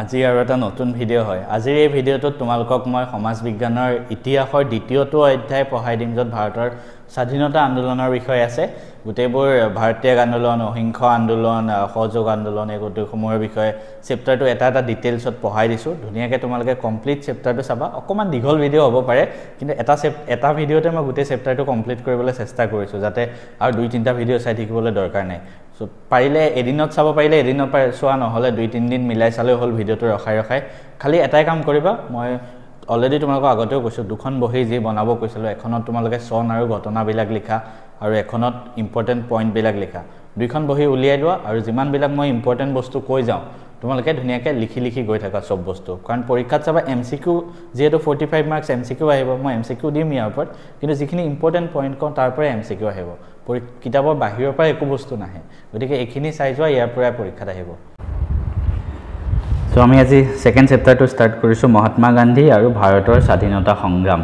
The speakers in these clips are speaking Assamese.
আজি আৰু এটা নতুন ভিডিও হয় আজিৰ এই ভিডিওটো তোমালোকক মই সমাজ বিজ্ঞানৰ ইতিহাসৰ দ্বিতীয়টো অধ্যায় পঢ়াই দিম যত ভাৰতৰ স্বাধীনতা আন্দোলনৰ বিষয় আছে গুটেবোৰ ভাৰতীয় আন্দোলন অহিংস আন্দোলন সহযোগ আন্দোলন এই গুটেসমূহৰ বিষয়ে চেপ্টাৰটো এটা ডিটেইলছত পঢ়াই দিছো ধুনিয়াকে তোমালোকে কমপ্লিট চেপ্টাৰটো চাবা অকমান দীঘল ভিডিও হ'ব পাৰে কিন্তু এটা ভিডিওতে মই গুটে চেপ্টাৰটো কমপ্লিট কৰিবলৈ চেষ্টা কৰিছো যাতে আৰু দুই তিনটা ভিডিও চাই থাকিবলৈ দৰকাৰ নাই সো পাৰিলে এদিনত চাব পাৰিলে এদিনত চোৱা নহলে দুই তিন দিন মিলাই চালে হল ভিডিওটো ৰখাই খালি এটাই কাম কৰিবা মই অলৰেডি তোমালোকক আগতেও কৈছো দুখন বহি যি বনাব কৈছিলো এখনত তোমালোকে সন আৰু ঘটনা বিলাক লিখা আৰু এখনত ইম্পৰ্টেন্ট পইণ্ট বিলাক লিখা দুইখন বহি উলিয়াই লোৱা আৰু যিমান বিলাক মই ইম্পৰ্টেন্ট বস্তু কৈ যাও তোমালোকে ধুনিয়াকে লিখি গৈ থাকা সব বস্তু কাৰণ পৰীক্ষাত চাবা এমসিকিউ যেটো 45 মাৰ্কস এমসিকিউ আহিব মই এমসিকিউ দিম ইয়াৰ ওপৰত কিন্তু যিখিনি ইম্পৰ্টেন্ট পইণ্ট কম তাৰ পৰা এমসিকিউ আহিব কিতাপৰ বাহিৰৰ পৰা একো বস্তু নাহে গতিকে এইখিনি চাই যোৱা ইয়াৰ পৰা পৰীক্ষাত আহিব সো আমি আজি সেকেন্ড চেপ্টাৰটো স্টাৰ্ট কৰিছো মহাত্মা গান্ধী আৰু ভাৰতৰ স্বাধীনতা সংগ্ৰাম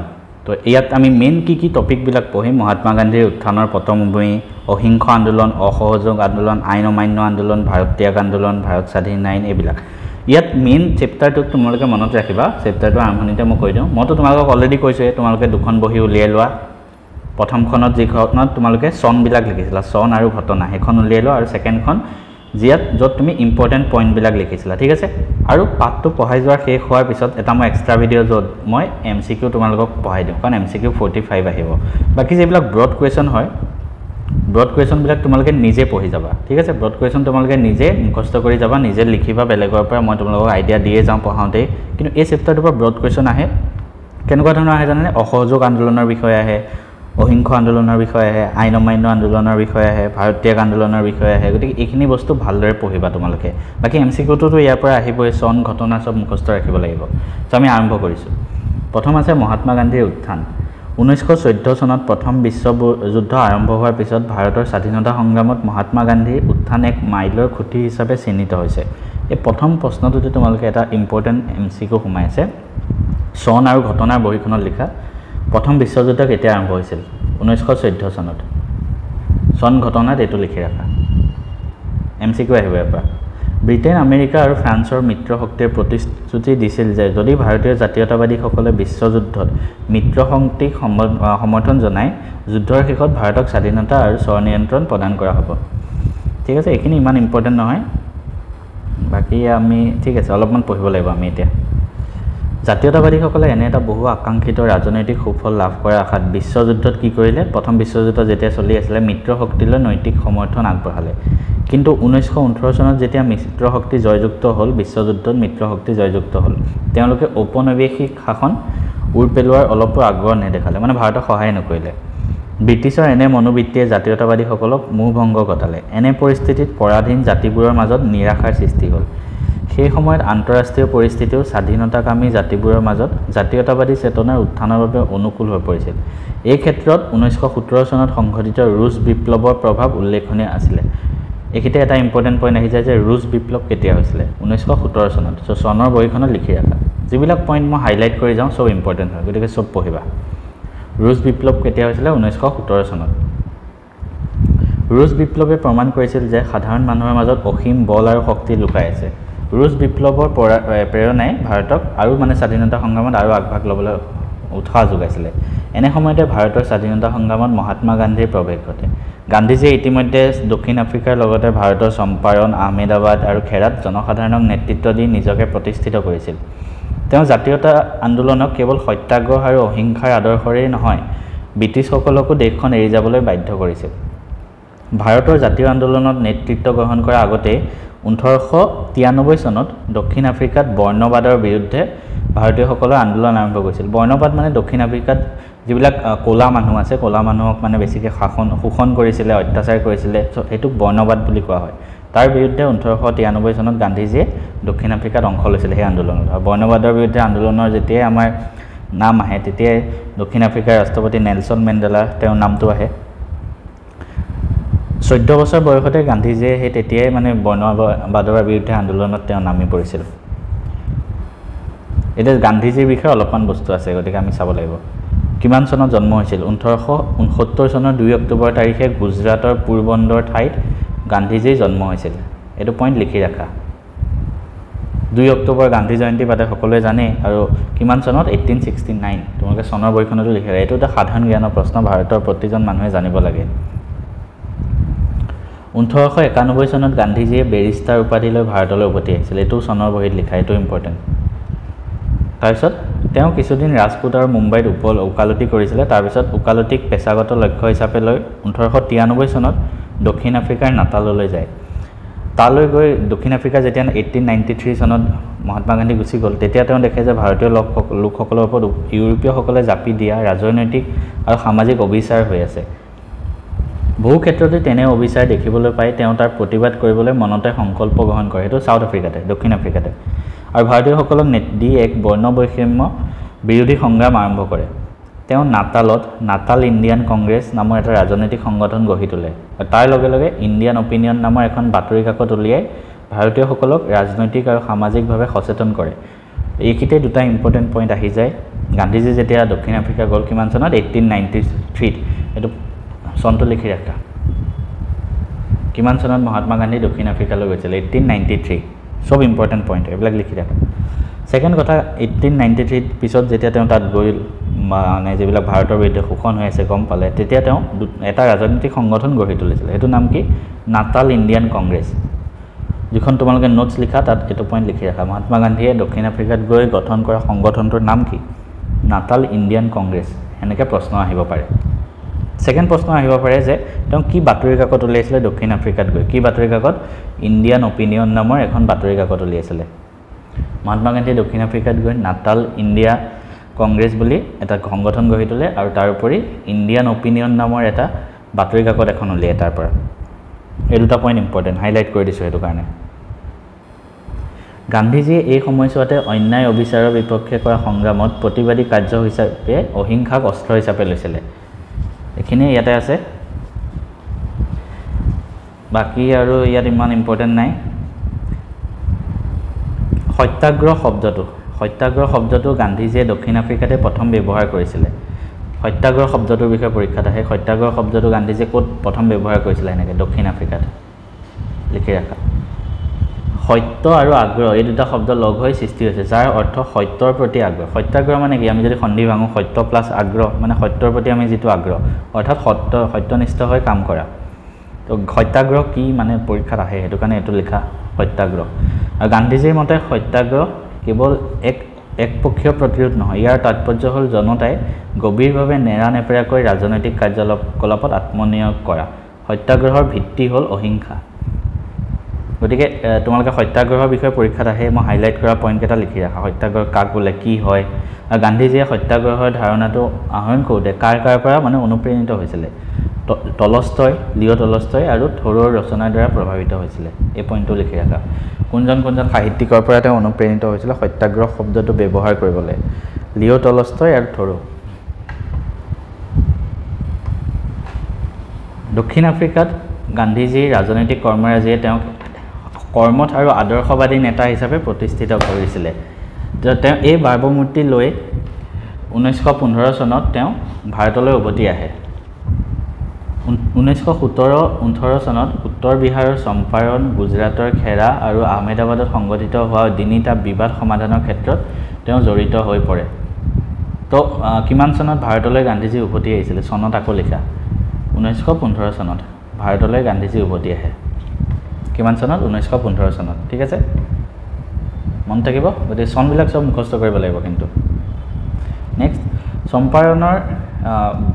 তো ইয়াত আমি মেইন কি টপিক বিলাক পঢ়িম মহাত্মা গান্ধীৰ উত্থানৰ পটভূমি অহিংস আন্দোলন অসহযোগ আন্দোলন আইন অমান্য আন্দোলন ভাৰত ত্যাগ আন্দোলন ভাৰত স্বাধীন আইন এইবিলাক ইয়াত মেইন চেপ্টাৰটো তোমালোকে মনত ৰাখিবা চেপ্টাৰটো আৰম্ভণিতে মই কৈ দিওঁ মইতো তোমালোকক অলৰেডি কৈছো তোমালোকে দুখন বহি উলিয়াই লোৱা প্ৰথমখনত যিখনত তোমালোকে সন বিলাক লিখিছিলা সন আৰু ঘটনা হেখন উলিয়াই লোৱা আৰু সেকেন্ডখন যত তুমি ইম্পৰ্টেন্ট পইণ্ট বিলাক লিখিছিলা ঠিক আছে আৰু পাঠটো পঢ়াই যোৱাৰ শেষ হোৱাৰ পিছত এটা মই এক্সট্ৰা ভিডিও যত মই এমসিকিউ তোমালোকক পঢ়াই দিওঁ কাৰণ এমসিকিউ 45 আহিব বাকি যেবিলাক ব্ৰড কোৱেশ্চন হয় ব্ৰড কোৱেশ্চন বিলাক তোমালোকে নিজে পঢ়ি যাবা ঠিক আছে ব্ৰড কোৱেশ্চন তোমালোকে নিজে মুখস্থ কৰি যাবা নিজে লিখিবা বেলেগৰ পৰা মই তোমালোকক আইডিয়া দিয়ে যাওঁ পঢ়াওঁতে কিন্তু এই চেপ্টাৰটোৰ পৰা ব্ৰড কোৱেশ্চন আহে কেনেকুৱা ধৰণৰ আহে জানেনে অসহযোগ আন্দোলনৰ বিষয়ে আহে অহিংস আন্দোলনৰ বিষয়ে আহে আইন অমান্য আন্দোলনৰ বিষয়ে আহে ভাৰত ত্যাগ আন্দোলনৰ বিষয়ে আহে গতিকে এইখিনি বস্তু ভালদৰে পঢ়িবা তোমালোকে বাকি এমসিকিউটো ইয়াৰ পৰা আহিবই সন ঘটনা সব মুখস্থ ৰাখিব লাগিব তো আমি আৰম্ভ কৰিছো প্ৰথম আছে মহাত্মা গান্ধীৰ উত্থান 1914 চনত প্ৰথম বিশ্ব যুদ্ধ আৰম্ভ হোৱাৰ পিছত ভাৰতৰ স্বাধীনতা সংগ্ৰামত মহাত্মা গান্ধীৰ উত্থান এক মাইলৰ খুঁটি হিচাপে চিহ্নিত হৈছে এই প্ৰথম প্ৰশ্নটোতে তোমালোকে এটা ইম্পৰ্টেন্ট এমসিকিউ সোমাই আছে সন আৰু ঘটনাৰ বহিখনত লিখা প্ৰথম বিশ্বযুদ্ধ কেতিয়া আৰম্ভ হৈছিল 1914 চনত সন ঘটনাত এটো লিখি ৰাখা এমসিকিউ আহিব ইয়াৰ পৰা ব্ৰিটেন আমেৰিকা আৰু ফ্ৰান্সৰ মিত্ৰ শক্তিৰ প্ৰতিশ্ৰুতি দিছিল যে যদি ভাৰতীয় জাতীয়তাবাদীসকলে বিশ্বযুদ্ধত মিত্ৰ শক্তিক সমৰ্থন জনায় যুদ্ধৰ শেষত ভাৰতক স্বাধীনতা আৰু স্বনিয়ন্ত্ৰণ প্ৰদান কৰা হ'ব ঠিক আছে এইখিনি ইমান ইম্পৰ্টেন্ট নহয় বাকি আমি ঠিক আছে অলপমান পঢ়িব লাগিব আমি এতিয়া জাতীয়তাবাদীসকলে এনে এটা বহু আকাংক্ষিত ৰাজনৈতিক সুফল লাভ কৰাৰ আশাত বিশ্বযুদ্ধত কি কৰিলে প্ৰথম বিশ্বযুদ্ধ যেতিয়া চলি আছিল মিত্ৰ শক্তিলৈ নৈতিক সমৰ্থন আগবঢ়ালে কিন্তু 1918 চনত যেতিয়া মিত্ৰ শক্তি জয়যুক্ত হ'ল বিশ্বযুদ্ধত মিত্ৰ শক্তি জয়যুক্ত হ'ল তেওঁলোকে ঔপনিৱেশিক শাসন উৰপেলোৱাৰ অলপো আগ্ৰহ নেদেখালে মানে ভাৰতক সহায় নকৰিলে ব্ৰিটিছৰ এনে মনোবৃত্তিয়ে জাতীয়তাবাদীসকলক মোহভংগ ঘটালে এনে পৰিস্থিতিত পৰাধীন জাতিবোৰৰ মাজত নিৰাশাৰ সৃষ্টি হ'ল সেই সময়ত আন্তঃৰাষ্ট্ৰীয় পৰিস্থিতিও স্বাধীনতাকামী জাতিবোৰৰ মাজত জাতীয়তাবাদী চেতনাৰ উত্থানৰ বাবে অনুকূল হৈ পৰিছিল এই ক্ষেত্ৰত 1917 চনত সংঘটিত ৰুছ বিপ্লৱৰ প্ৰভাৱ উল্লেখনীয় আছিল একিতে এটা ইম্পৰ্টেন্ট পইণ্ট আহি যায় যে ৰুছ বিপ্লৱ কেতিয়া হৈছিল 1917 চনত সো সনৰ বহিখনত লিখি ৰাখা যিবিলাক পইণ্ট মই হাইলাইট কৰি যাওঁ সব ইম্পৰ্টেন্ট হয় গতিকে সব পঢ়িবা ৰুছ বিপ্লৱ কেতিয়া হৈছিল 1917 চনত ৰুছ বিপ্লৱে প্ৰমাণ কৰিছিল যে সাধাৰণ মানুহৰ মাজত অসীম বল আৰু শক্তি লুকাই আছে ৰুছ বিপ্লৱৰ প্ৰেৰণাই ভাৰতক আৰু মানে স্বাধীনতা সংগ্ৰামত আৰু আগভাগ ল'বলৈ উৎসাহ যোগাইছিল এনে সময়তে ভাৰতৰ স্বাধীনতা সংগ্ৰামত মহাত্মা গান্ধীৰ প্ৰৱেশ ঘটে গান্ধীজীয়ে ইতিমধ্যে দক্ষিণ আফ্ৰিকাৰ লগতে ভাৰতৰ চম্পাৰণ আহমেদাবাদ আৰু খেৰাত জনসাধাৰণক নেতৃত্ব দি নিজকে প্ৰতিষ্ঠিত কৰিছিল তেওঁ জাতীয়তা আন্দোলনক কেৱল সত্যাগ্ৰহ আৰু অহিংসাৰ আদৰ্শৰেই নহয় ব্ৰিটিছসকলকো দেশখন এৰি যাবলৈ বাধ্য কৰিছিল ভাৰতৰ জাতীয় আন্দোলনত নেতৃত্ব গ্ৰহণ কৰাৰ আগতে 1893 চনত দক্ষিণ আফ্ৰিকাত বৰ্ণবাদৰ বিৰুদ্ধে ভাৰতীয়সকলৰ আন্দোলন আৰম্ভ কৰিছিল বৰ্ণবাদ মানে দক্ষিণ আফ্ৰিকাত যিবিলাক কোলা মানুহ আছে কোলা মানুহক মানে বেছিকৈ শোষণ কৰিছিল অত্যাচাৰ কৰিছিল এটো বৰ্ণবাদ বুলি কোৱা হয় তাৰ বিৰুদ্ধে 1893 চনত গান্ধীজীয়ে দক্ষিণ আফ্ৰিকাত অংশ লৈছিল এই আন্দোলনত আৰু বৰ্ণবাদৰ বিৰুদ্ধে আন্দোলনৰ যেতিয়া আমাৰ নাম আহে তেতিয়া দক্ষিণ আফ্ৰিকাৰ ৰাষ্ট্ৰপতি নেলছন মেণ্ডেলা তেওঁৰ নামটো আহে 14 বছৰ বয়সতে গান্ধীজীয়ে সেই তেতিয়াই মানে বৰ্ণবাদৰ বিৰুদ্ধে আন্দোলনত তেওঁ নামি পৰিছিল এটা গান্ধীজীৰ বিষয়ে অলপমান বস্তু আছে গতিকে আমি চাব লাগিব কিমান চনত জন্ম হৈছিল 1969 চনৰ 2 অক্টোবৰ তাৰিখে গুজৰাটৰ পোৰবন্দৰ ঠাইত গান্ধীজীৰ জন্ম হৈছিল এটো পইণ্ট লিখি ৰাখা 2 অক্টোবৰ গান্ধী জয়ন্তী পাতে সকলোৱে জানে আৰু কিমান চনত 1869 তোমালোকে চনৰ বইখনতো লিখিবা এইটো এটা সাধাৰণ জ্ঞানৰ প্ৰশ্ন ভাৰতৰ প্ৰতিজন মানুহে জানিব লাগে 1891 চনত গান্ধীজীয়ে বেৰিষ্টাৰ উপাধি লৈ ভাৰতলৈ উভতি আহিছিল এইটো চনৰ বহিত লিখা এইটো ইম্পৰ্টেণ্ট তাৰপিছত তেওঁ কিছুদিন ৰাজপুত আৰু মুম্বাইত উকালতি কৰিছিলে তাৰপিছত উকালতিক পেছাগত লক্ষ্য হিচাপে লৈ 1893 চনত দক্ষিণ আফ্ৰিকাৰ নাটাললৈ যায় তালৈ গৈ দক্ষিণ আফ্ৰিকা যেতিয়া 1893 চনত মহাত্মা গান্ধী গুচি গ'ল তেতিয়া তেওঁ দেখে যে ভাৰতীয় লোকসকলৰ ওপৰত ইউৰোপীয়সকলে জাপি দিয়া ৰাজনৈতিক আৰু সামাজিক অবিচাৰ হৈ আছে বহু ক্ষেত্ৰতে তেনে অবিচাৰ দেখিবলৈ পাই তেওঁ তাৰ প্ৰতিবাদ কৰিবলৈ মনতে সংকল্প গ্ৰহণ কৰে এইটো সাউথ আফ্ৰিকাতে দক্ষিণ আফ্ৰিকাতে আৰু ভাৰতীয়সকলক দি এক বৰ্ণ বৈষম্য বিৰোধী সংগ্ৰাম আৰম্ভ কৰে তেওঁ নাটাল ইণ্ডিয়ান কংগ্ৰেছ নামৰ এটা ৰাজনৈতিক সংগঠন গঢ়ি তোলে আৰু তাৰ লগে লগে ইণ্ডিয়ান অপিনিয়ন নামৰ এখন বাতৰি কাকত উলিয়াই ভাৰতীয়সকলক ৰাজনৈতিক আৰু সামাজিকভাৱে সচেতন কৰে এইকিতে দুটা ইম্পৰ্টেণ্ট পইণ্ট আহি যায় গান্ধীজী যেতিয়া দক্ষিণ আফ্ৰিকা গ'ল কিমান চনত 1893 এইটো চনটো লিখি ৰাখা কিমান চনত মহাত্মা গান্ধী দক্ষিণ আফ্ৰিকালৈ গৈছিল 1893 সব ইম্পৰ্টেণ্ট পইণ্ট এইবিলাক লিখি ৰাখা সেকেন্ড কথা 1893 পিছত যেতিয়া তেওঁ তাত গ'ল মানে যিবিলাক ভাৰতৰ বিৰুদ্ধে শোষণ হৈ আছে গম পালে তেতিয়া তেওঁ এটা ৰাজনৈতিক সংগঠন গঢ়ি তুলিছিল এইটো নাম কি নাটাল ইণ্ডিয়ান কংগ্ৰেছ যিখন তোমালোকে নোটছ লিখা তাত এইটো পইণ্ট লিখি ৰাখা মহাত্মা গান্ধীয়ে দক্ষিণ আফ্ৰিকাত গৈ গঠন কৰা সংগঠনটোৰ নাম কি নাটাল ইণ্ডিয়ান কংগ্ৰেছ এনেকৈ প্ৰশ্ন আহিব পাৰে সেকেন্ড প্ৰশ্ন আহিব পাৰে যে তেওঁ কি বাতৰি কাকত উলিয়াইছিলে দক্ষিণ আফ্ৰিকাত গৈ কি বাতৰি কাকত ইণ্ডিয়ান অপিনিয়ন নামৰ এখন বাতৰি কাকত উলিয়াইছিলে মহাত্মা গান্ধীয়ে দক্ষিণ আফ্ৰিকাত গৈ নাটাল ইণ্ডিয়া কংগ্ৰেছ বুলি এটা সংগঠন গঢ়ি তোলে আৰু তাৰ উপৰি ইণ্ডিয়ান অপিনিয়ন নামৰ এটা বাতৰি কাকত এখন উলিয়াই তাৰ পৰা এই দুটা পইণ্ট ইম্পৰ্টেণ্ট হাইলাইট কৰি দিছোঁ সেইটো কাৰণে গান্ধীজীয়ে এই সময়ছোৱাতে অন্যায় অবিচাৰৰ বিপক্ষে কৰা সংগ্ৰামত প্ৰতিবাদী কাৰ্য হিচাপে অহিংসাক অস্ত্ৰ হিচাপে লৈছিলে এইখিনি ইয়াতে আছে বাকি আৰু ইয়াত ইমান ইম্পৰ্টেণ্ট নাই সত্যাগ্ৰহ শব্দটো গান্ধীজীয়ে দক্ষিণ আফ্ৰিকাতে প্ৰথম ব্যৱহাৰ কৰিছিলে সত্যাগ্ৰহ শব্দটোৰ বিষয়ে পৰীক্ষাত আহে সত্যাগ্ৰহ শব্দটো গান্ধীজীয়ে ক'ত প্ৰথম ব্যৱহাৰ কৰিছিলে এনেকৈ দক্ষিণ আফ্ৰিকাত লিখি ৰাখা সত্য আৰু আগ্ৰহ এই দুটা শব্দ লগ হৈ সৃষ্টি হৈছে যাৰ অৰ্থ সত্যৰ প্ৰতি আগ্ৰহ সত্যাগ্ৰহ মানে কি আমি যদি সন্ধি ভাঙো সত্য প্লাছ আগ্ৰহ মানে সত্যৰ প্ৰতি আমি যিটো আগ্ৰহ অৰ্থাৎ সত্যনিষ্ঠ হৈ কাম কৰা তো সত্যাগ্ৰহ কি মানে পৰীক্ষাত আহে সেইটো কাৰণে এইটো লিখা সত্যাগ্ৰহ আৰু গান্ধীজীৰ মতে সত্যাগ্ৰহ কেৱল একপক্ষীয় প্ৰতিৰোধ নহয় ইয়াৰ তাৎপৰ্য হ'ল জনতাই গভীৰভাৱে নেৰানেপেৰাকৈ ৰাজনৈতিক কাৰ্যকলাপত আত্মনিয়োগ কৰা সত্যাগ্ৰহৰ ভিত্তি হ'ল অহিংসা গতিকে তোমালোকে সত্যাগ্ৰহৰ বিষয়ে পৰীক্ষাত আহে মই হাইলাইট কৰা পইণ্টকেইটা লিখি ৰাখা সত্যাগ্ৰহ কাক বোলে কি হয় আৰু গান্ধীজীয়ে সত্যাগ্ৰহৰ ধাৰণাটো আহৰণ কৰোঁতে কাৰ পৰা মানে অনুপ্ৰেৰিত হৈছিলে লিঅ' টলষ্টয় আৰু থ'ৰৰ ৰচনাৰ দ্বাৰা প্ৰভাৱিত হৈছিলে এই পইণ্টটো লিখি ৰাখা কোনজন সাহিত্যিকৰ পৰা তেওঁ অনুপ্ৰেৰিত হৈছিলে সত্যাগ্ৰহ শব্দটো ব্যৱহাৰ কৰিবলৈ লিঅ' টলষ্টয় আৰু থ'ৰ দক্ষিণ আফ্ৰিকাত গান্ধীজীৰ ৰাজনৈতিক কৰ্মৰাজিয়ে তেওঁক কৰ্মঠ আৰু আদৰ্শবাদী নেতা হিচাপে প্ৰতিষ্ঠিত কৰিছিলে তেওঁ এই বাৰ্বমূৰ্তি লৈ 1915 চনত তেওঁ ভাৰতলৈ উভতি আহে 1917-18 চনত উত্তৰ বিহাৰৰ চম্পাৰণ গুজৰাটৰ খেৰা আৰু আহমেদাবাদত সংঘটিত হোৱা তিনিটা বিবাদ সমাধানৰ ক্ষেত্ৰত তেওঁ জড়িত হৈ পৰে তো কিমান চনত ভাৰতলৈ গান্ধীজী উভতি আহিছিলে চনত আকৌ লিখা 1915 চনত ভাৰতলৈ গান্ধীজী উভতি আহে কিমান চনত 1915 চনত ঠিক আছে মন থাকিব গতিকে চনবিলাক সব মুখস্থ কৰিব লাগিব কিন্তু নেক্সট চম্পাৰণৰ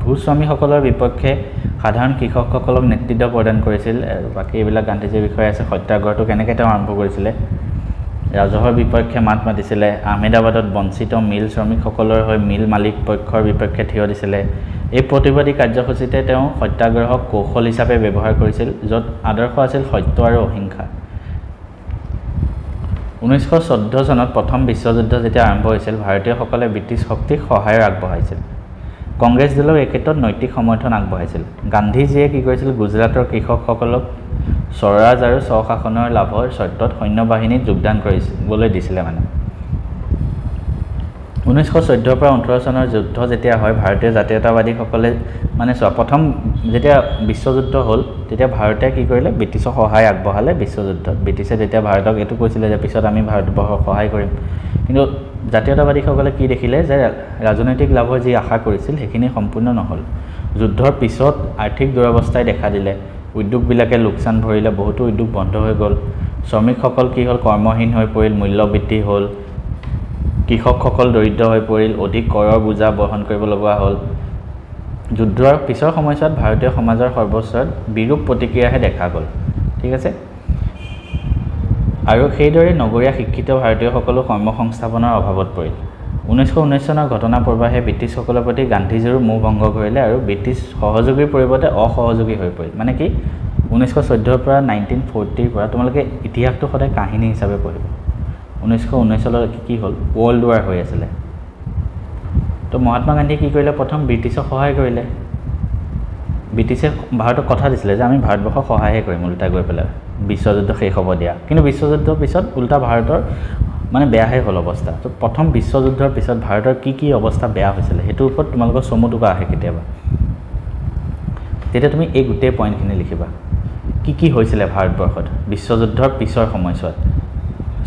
ভূস্বামীসকলৰ বিপক্ষে সাধাৰণ কৃষকসকলক নেতৃত্ব প্ৰদান কৰিছিল বাকী এইবিলাক গান্ধীজীৰ বিষয়ে আছে সত্যাগ্ৰহটো কেনেকৈ তেওঁ আৰম্ভ কৰিছিলে ৰাজহৰ বিপক্ষে মাত মাতিছিলে আহমেদাবাদত বঞ্চিত মিল শ্ৰমিকসকলৰ হৈ মিল মালিক পক্ষৰ বিপক্ষে থিয় দিছিলে এই প্ৰতিবাদী কাৰ্যসূচীতে তেওঁ সত্যাগ্ৰহক কৌশল হিচাপে ব্যৱহাৰ কৰিছিল য'ত আদৰ্শ আছিল সত্য আৰু অহিংসা 1914 চনত প্ৰথম বিশ্বযুদ্ধ যেতিয়া আৰম্ভ হৈছিল ভাৰতীয়সকলে ব্ৰিটিছ শক্তিক সহায় আগবঢ়াইছিল কংগ্ৰেছ দলৰ এই ক্ষেত্ৰত নৈতিক সমৰ্থন আগবঢ়াইছিল গান্ধীজীয়ে কি কৰিছিল গুজৰাটৰ কৃষকসকলক স্বৰাজ আৰু স্বশাসনৰ লাভৰ স্বাৰ্থত সৈন্যবাহিনীত যোগদান কৰিবলৈ দিছিলে মানে 1914 পৰা 18 চনৰ যুদ্ধ যেতিয়া হয় ভাৰতীয় জাতীয়তাবাদীসকলে মানে প্ৰথম যেতিয়া বিশ্বযুদ্ধ হ'ল তেতিয়া ভাৰতে কি কৰিলে ব্ৰিটিছক সহায় আগবঢ়ালে বিশ্বযুদ্ধত ব্ৰিটিছে তেতিয়া ভাৰতক এটো কৈছিলে যে পিছত আমি ভাৰতবৰ্ষক সহায় কৰিম কিন্তু জাতীয়তাবাদীসকলে কি দেখিলে যে ৰাজনৈতিক লাভৰ যি আশা কৰিছিল সেইখিনি সম্পূৰ্ণ নহ'ল যুদ্ধৰ পিছত আৰ্থিক দুৰৱস্থাই দেখা দিলে উদ্যোগবিলাকে লোকচান ভৰিলে বহুতো উদ্যোগ বন্ধ হৈ গ'ল শ্ৰমিকসকল কি হ'ল কৰ্মহীন হৈ পৰিল মূল্য বৃদ্ধি হ'ল কৃষকসকল দৰিদ্ৰ হৈ পৰিল অধিক কৰৰ বোজা বহন কৰিব লগা হ'ল যুদ্ধৰ পিছৰ সময়ছোৱাত ভাৰতীয় সমাজৰ সৰ্বস্তৰত বিৰূপ প্ৰতিক্ৰিয়াহে দেখা গ'ল ঠিক আছে আৰু সেইদৰে নগৰীয়া শিক্ষিত ভাৰতীয়সকলো কৰ্মসংস্থাপনৰ অভাৱত পৰিল 1919 চনৰ ঘটনা প্ৰবাহে ব্ৰিটিছসকলৰ প্ৰতি গান্ধীজীৰো মোহ ভংগ কৰিলে আৰু ব্ৰিটিছ সহযোগীৰ পৰিৱৰ্তে অসহযোগী হৈ পৰিল মানে কি 1914 পৰা 1940 পৰা তোমালোকে ইতিহাসটো সদায় কাহিনী হিচাপে পঢ়িব 1919 চনলৈকে কি হ'ল ৱৰ্ল্ড ৱাৰ হৈ আছিলে তো মহাত্মা গান্ধীয়ে কি কৰিলে প্ৰথম ব্ৰিটিছক সহায় কৰিলে ব্ৰিটিছে ভাৰতক কথা দিছিলে যে আমি ভাৰতবৰ্ষক সহায়হে কৰিম উল্টা গৈ পেলাই বিশ্বযুদ্ধ শেষ হ'ব দিয়া কিন্তু বিশ্বযুদ্ধৰ পিছত উল্টা ভাৰতৰ মানে বেয়াহে হ'ল অৱস্থা তো প্ৰথম বিশ্বযুদ্ধৰ পিছত ভাৰতৰ কি অৱস্থা বেয়া হৈছিলে হেতুৰ ওপৰত তোমালোকৰ চমুটুকা আহে কেতিয়াবা তেতিয়া তুমি এই গোটেই পইণ্টখিনি লিখিবা কি হৈছিলে ভাৰতবৰ্ষত বিশ্বযুদ্ধৰ পিছৰ সময়ছোৱাত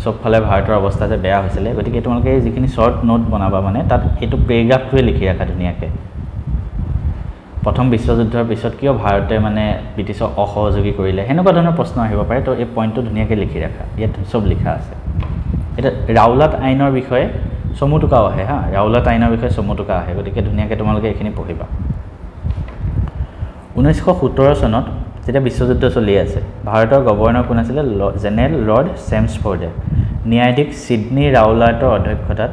সবফালে ভাৰতৰ অৱস্থা যে বেয়া হৈছিলে গতিকে তোমালোকে যিখিনি শৰ্ট নোট বনাবা মানে তাত এইটো পেৰাগ্ৰাফটোৱে লিখি ৰাখা ধুনীয়াকৈ প্ৰথম বিশ্বযুদ্ধৰ পিছত কিয় ভাৰতে মানে ব্ৰিটিছক অসহযোগী কৰিলে সেনেকুৱা ধৰণৰ প্ৰশ্ন আহিব পাৰে তো এই পইণ্টটো ধুনীয়াকৈ লিখি ৰাখা ইয়াত চব লিখা আছে এতিয়া ৰাওলাট আইনৰ বিষয়ে চমুটুকাও আহে হা ৰাওলাট আইনৰ বিষয়ে চমুটুকা আহে গতিকে ধুনীয়াকৈ তোমালোকে এইখিনি পঢ়িবা 1917 চনত যেতিয়া বিশ্বযুদ্ধ চলি আছে ভাৰতৰ গভৰ্ণৰ কোন আছিলে জেনেৰেল লৰ্ড চেমছফৰ্ডে ন্যায়াধীশ সিডনী ৰাওলাটৰ অধ্যক্ষতাত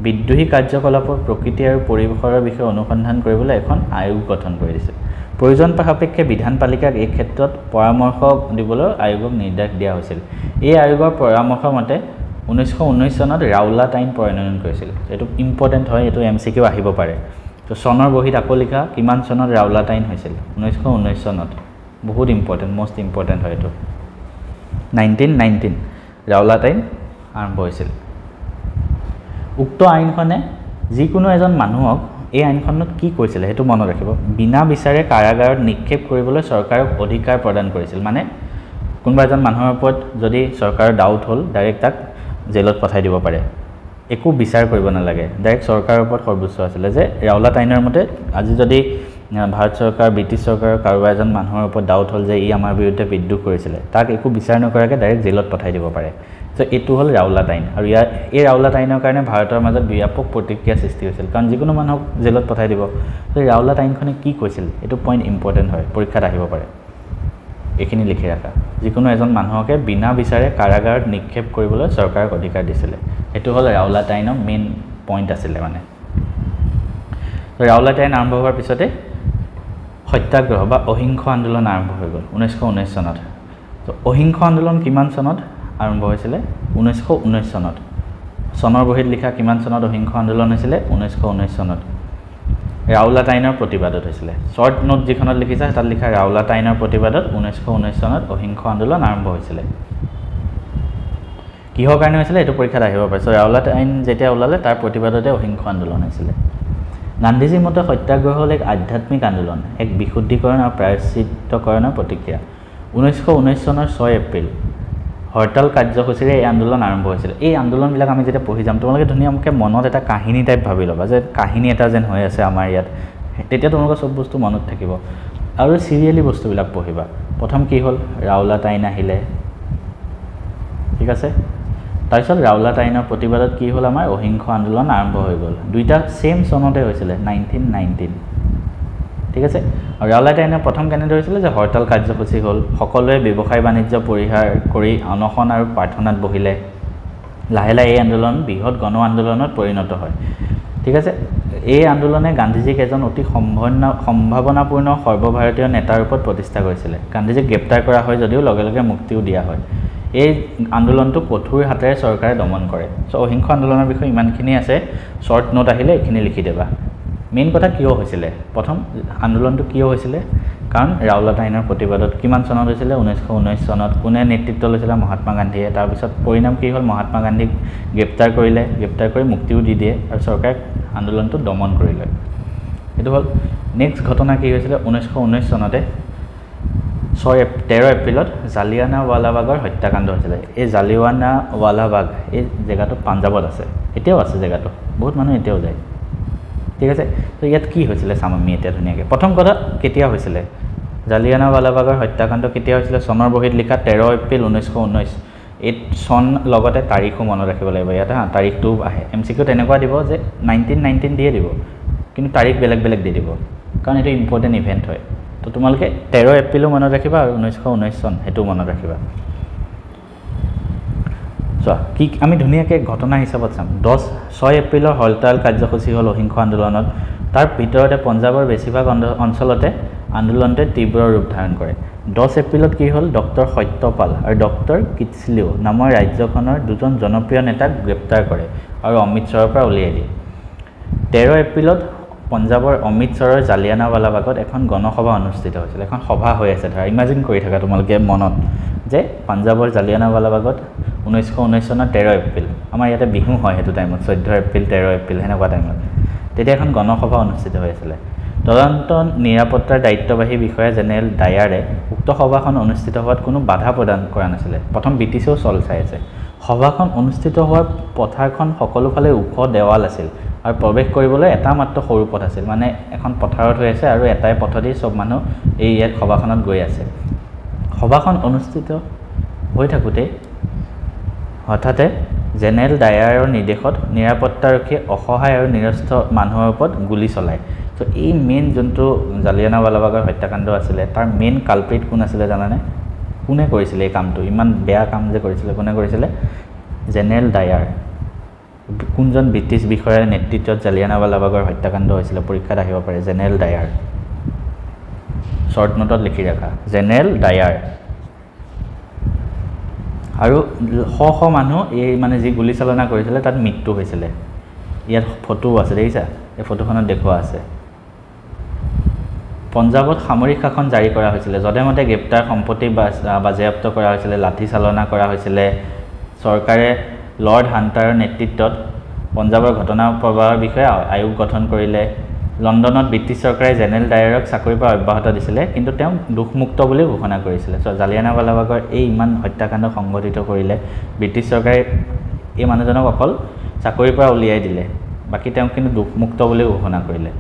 বিদ্ৰোহী কাৰ্যকলাপৰ প্ৰকৃতি আৰু পৰিৱেশৰ বিষয়ে অনুসন্ধান কৰিবলৈ এখন আয়োগ গঠন কৰি দিছে প্ৰয়োজন সাপেক্ষে বিধানপালিকাক এই ক্ষেত্ৰত পৰামৰ্শ দিবলৈ আয়োগক নিৰ্দেশ দিয়া হৈছিল এই আয়োগৰ পৰামৰ্শ মতে 1919 চনত ৰাওলাট আইন প্ৰণয়ন কৰিছিল এইটো ইম্পৰ্টেণ্ট হয় এইটো এমচিকিউ আহিব পাৰে তো চনৰ বহিত আকৌ লিখা কিমান চনত ৰাওলাট আইন হৈছিল 1919 চনত বহুত ইম্পৰ্টেণ্ট মোষ্ট ইম্পৰ্টেণ্ট হয় এইটো 1919 ৰাওলাট আইন আৰম্ভ হৈছিল উক্ত আইনখনে যিকোনো এজন মানুহক এই আইনখনত কি কৈছিলে সেইটো মনত ৰাখিব বিনা বিচাৰে কাৰাগাৰত নিক্ষেপ কৰিবলৈ চৰকাৰক অধিকাৰ প্ৰদান কৰিছিল মানে কোনোবা এজন মানুহৰ ওপৰত যদি চৰকাৰৰ ডাউট হ'ল ডাইৰেক্ট তাক জেলত পঠাই দিব পাৰে একো বিচাৰ কৰিব নালাগে ডাইৰেক্ট চৰকাৰৰ ওপৰত সৰ্বোচ্চ আছিলে যে ৰাওলাট আইনৰ মতে আজি যদি ভাৰত চৰকাৰ ব্ৰিটিছ চৰকাৰৰ কাৰোবা এজন মানুহৰ ওপৰত ডাউট হ'ল যে ই আমাৰ বিৰুদ্ধে বিদ্ৰোহ কৰিছিলে তাক একো বিচাৰ নকৰাকৈ ডাইৰেক্ট জেলত পঠাই দিব পাৰে তো এইটো হ'ল ৰাওলাট আইন আৰু এই ৰাওলাট আইনৰ কাৰণে ভাৰতৰ মাজত ব্যাপক প্ৰতিক্ৰিয়া সৃষ্টি হৈছিল কাৰণ যিকোনো মানুহক জেলত পঠাই দিব তো ৰাওলাট আইনখনে কি কৈছিল এইটো পইণ্ট ইম্পৰ্টেণ্ট হয় পৰীক্ষাত আহিব পাৰে এইখিনি লিখি ৰাখা যিকোনো এজন মানুহকে বিনা বিচাৰে কাৰাগাৰত নিক্ষেপ কৰিবলৈ চৰকাৰক অধিকাৰ দিছিলে এইটো হ'ল ৰাওলাট আইনৰ মেইন পইণ্ট আছিলে মানে ৰাওলাট আইন আৰম্ভ হোৱাৰ পিছতে সত্যাগ্ৰহ বা অহিংস আন্দোলন আৰম্ভ হৈ গ'ল 1919 চনত তো অহিংস আন্দোলন কিমান চনত আৰম্ভ হৈছিলে 1919 চনত চনৰ বহিত লিখা কিমান চনত অহিংস আন্দোলন হৈছিলে 1919 চনত ৰাওলাট আইনৰ প্ৰতিবাদত হৈছিলে শৰ্ট নোট যিখনত লিখিছে তাত লিখা ৰাওলাট আইনৰ প্ৰতিবাদত 1919 চনত অহিংস আন্দোলন আৰম্ভ হৈছিলে কিহৰ কাৰণে হৈছিলে এইটো পৰীক্ষাত আহিব পাৰে সো ৰাওলাট আইন যেতিয়া ওলালে তাৰ প্ৰতিবাদতে অহিংস আন্দোলন হৈছিলে গান্ধীজীৰ মতে সত্যাগ্ৰহ হ'ল এক আধ্যাত্মিক আন্দোলন এক বিশুদ্ধিকৰণ আৰু প্ৰায়শ্চিত্তকৰণৰ প্ৰতিক্ৰিয়া 1919 চনৰ 6 এপ্ৰিল হৰতাল কাৰ্যসূচীৰে এই আন্দোলন আৰম্ভ হৈছিল এই আন্দোলনবিলাক আমি যেতিয়া পঢ়ি যাম তোমালোকে ধুনীয়াকৈ মনত এটা কাহিনী টাইপ ভাবি ল'বা যে কাহিনী এটা যেন হৈ আছে আমাৰ ইয়াত তেতিয়া তোমালোকৰ চব বস্তু মনত থাকিব আৰু চিৰিয়েলি বস্তুবিলাক পঢ়িবা প্ৰথম কি হ'ল ৰাওলাট আইন আহিলে ঠিক আছে তাৰপিছত ৰাওলাট আইনৰ প্ৰতিবাদত কি হ'ল আমাৰ অহিংস আন্দোলন আৰম্ভ হৈ গ'ল দুইটা সেম চনতে হৈছিলে 1919 ঠিক আছে আৰু ৰাওলাট আইনৰ প্ৰথম কেনেদৰে হৈছিলে যে হৰতাল কাৰ্যসূচী হ'ল সকলোৱে ব্যৱসায় বাণিজ্য পৰিহাৰ কৰি অনশন আৰু প্ৰাৰ্থনাত বহিলে লাহে লাহে এই আন্দোলন বৃহৎ গণ আন্দোলনত পৰিণত হয় ঠিক আছে এই আন্দোলনে গান্ধীজীক এজন অতি সম্ভাৱনাপূৰ্ণ সৰ্বভাৰতীয় নেতাৰ ওপৰত প্ৰতিষ্ঠা কৰিছিলে গান্ধীজীক গ্ৰেপ্তাৰ কৰা হয় যদিও লগে লগে মুক্তিও দিয়া হয় এই আন্দোলনটো কঠোৰ হাতেৰে চৰকাৰে দমন কৰে সো অহিংস আন্দোলনৰ বিষয়ে ইমানখিনি আছে শৰ্ট নোট আহিলে এইখিনি লিখি দেবা মেইন কথা কিয় হৈছিলে প্ৰথম আন্দোলনটো কিয় হৈছিলে কাৰণ ৰাওলাট আইনৰ প্ৰতিবাদত কিমান চনত হৈছিলে 1919 চনত কোনে নেতৃত্ব লৈছিলে মহাত্মা গান্ধীয়ে তাৰপিছত পৰিণাম কি হ'ল মহাত্মা গান্ধীক গ্ৰেপ্তাৰ কৰিলে গ্ৰেপ্তাৰ কৰি মুক্তিও দি দিয়ে আৰু চৰকাৰে আন্দোলনটো দমন কৰিলে এইটো হ'ল নেক্সট ঘটনা কি হৈছিলে 1919 চনতে 13 এপ্ৰিলত জালিয়ানাৱালাবাগৰ হত্যাকাণ্ড হৈছিলে এই জালিয়ানাৱালাবাগ এই জেগাটো পাঞ্জাবত আছে এতিয়াও আছে জেগাটো বহুত মানুহ এতিয়াও যায় ঠিক আছে তো ইয়াত কি হৈছিলে চাম আমি এতিয়া ধুনীয়াকৈ প্ৰথম কথা কেতিয়া হৈছিলে জালিয়ানাৱালাবাগৰ হত্যাকাণ্ড কেতিয়া হৈছিলে চনৰ বহীত লিখা 13 এপ্ৰিল 1919 এই চন লগতে তাৰিখো মনত ৰাখিব লাগিব ইয়াত হা তাৰিখটো আহে এমচিকিউ তেনেকুৱা দিব যে 1919 দিয়ে দিব কিন্তু তাৰিখ বেলেগ বেলেগ দি দিব কাৰণ এইটো ইম্পৰ্টেণ্ট ইভেণ্ট হয় তো তোমালোকে 13 এপ্ৰিলো মনত ৰাখিবা আৰু 1919 চন সেইটো মনত ৰাখিবা চোৱা কি আমি ধুনীয়াকৈ ঘটনা হিচাপত চাম 6 এপ্ৰিলৰ হৰতাল কাৰ্যসূচী হ'ল অহিংস আন্দোলনত তাৰ ভিতৰতে পঞ্জাৱৰ বেছিভাগ অঞ্চলতে আন্দোলনটোৱে তীব্ৰ ৰূপ ধাৰণ কৰে 10 এপ্ৰিলত কি হ'ল ডক্টৰ সত্যপাল আৰু ডক্টৰ কিটছলিও নামৰ ৰাজ্যখনৰ দুজন জনপ্ৰিয় নেতাক গ্ৰেপ্তাৰ কৰে আৰু অমৃতসৰৰ পৰা উলিয়াই দিয়ে 13 এপ্ৰিলত পঞ্জাৱৰ অমৃতসৰৰ জালিয়ানাৱালাবাগত এখন গণসভা অনুষ্ঠিত হৈছিল এখন সভা হৈ আছে ধৰা ইমাজিন কৰি থাকা তোমালোকে মনত যে পঞ্জাৱৰ জালিয়ানাৱালাবাগত 1919 চনৰ 13 এপ্ৰিল আমাৰ ইয়াতে বিহু হয় সেইটো টাইমত 14 এপ্ৰিল 13 এপ্ৰিল সেনেকুৱা টাইমত তেতিয়া এখন গণসভা অনুষ্ঠিত হৈ আছিলে তদন্ত নিৰাপত্তাৰ দায়িত্ববাহী বিষয়া জেনেৰেল ডায়াৰে উক্ত সভাখন অনুষ্ঠিত হোৱাত কোনো বাধা প্ৰদান কৰা নাছিলে প্ৰথম ব্ৰিটিছেও চল চাই আছে সভাখন অনুষ্ঠিত হোৱাৰ পথাৰখন সকলোফালে ওখ দেৱাল আছিল আৰু প্ৰৱেশ কৰিবলৈ এটা মাত্ৰ সৰু পথ আছিল মানে এখন পথাৰত হৈ আছে আৰু এটাই পথেদি সব মানুহ এই ইয়াত সভাখনত গৈ আছে সভাখন অনুষ্ঠিত হৈ থাকোঁতে হঠাতে জেনেৰেল ডায়াৰৰ নিৰ্দেশত নিৰাপত্তাৰক্ষীয়ে অসহায় আৰু নিৰস্ত্ৰ মানুহৰ ওপৰত গুলি চলায় তো এই মেইন যোনটো জালিয়ানাৱালাবাগৰ হত্যাকাণ্ড আছিলে তাৰ মেইন কালপ্ৰিট কোন আছিলে জানানে কোনে কৰিছিলে এই কামটো ইমান বেয়া কাম যে কৰিছিলে কোনে কৰিছিলে জেনেৰেল ডায়াৰ কোনজন ব্ৰিটিছ বিষয়াৰ নেতৃত্বত জালিয়ানাৱালাবাগৰ হত্যাকাণ্ড হৈছিলে পৰীক্ষাত আহিব পাৰে জেনেৰেল ডায়াৰ শ্বৰ্ট নোটত লিখি ৰাখা জেনেৰেল ডায়াৰ আৰু শ মানুহ এই মানে যি গুলী চালনা কৰিছিলে তাত মৃত্যু হৈছিলে ইয়াত ফটো আছে দেখিছা এই ফটোখনত দেখুওৱা আছে পঞ্জাৱত সামৰিক শাসন জাৰি কৰা হৈছিলে যধে মতে গ্ৰেপ্তাৰ সম্পত্তি বাজেয়াপ্ত কৰা হৈছিলে লাঠি চালনা কৰা হৈছিলে চৰকাৰে লৰ্ড হাণ্টাৰৰ নেতৃত্বত পঞ্জাৱৰ ঘটনা প্ৰবাহৰ বিষয়ে আয়োগ গঠন কৰিলে লণ্ডনত ব্ৰিটিছ চৰকাৰে জেনেৰেল ডায়াৰক চাকৰিৰ পৰা অব্যাহত দিছিলে কিন্তু তেওঁ দুখমুক্ত বুলি ঘোষণা কৰিছিলে জালিয়ানাৱালাবাগৰ এই ইমান হত্যাকাণ্ড সংঘটিত কৰিলে ব্ৰিটিছ চৰকাৰে এই মানুহজনক অকল চাকৰিৰ পৰা উলিয়াই দিলে বাকী তেওঁক কিন্তু দুখমুক্ত বুলি ঘোষণা কৰিলে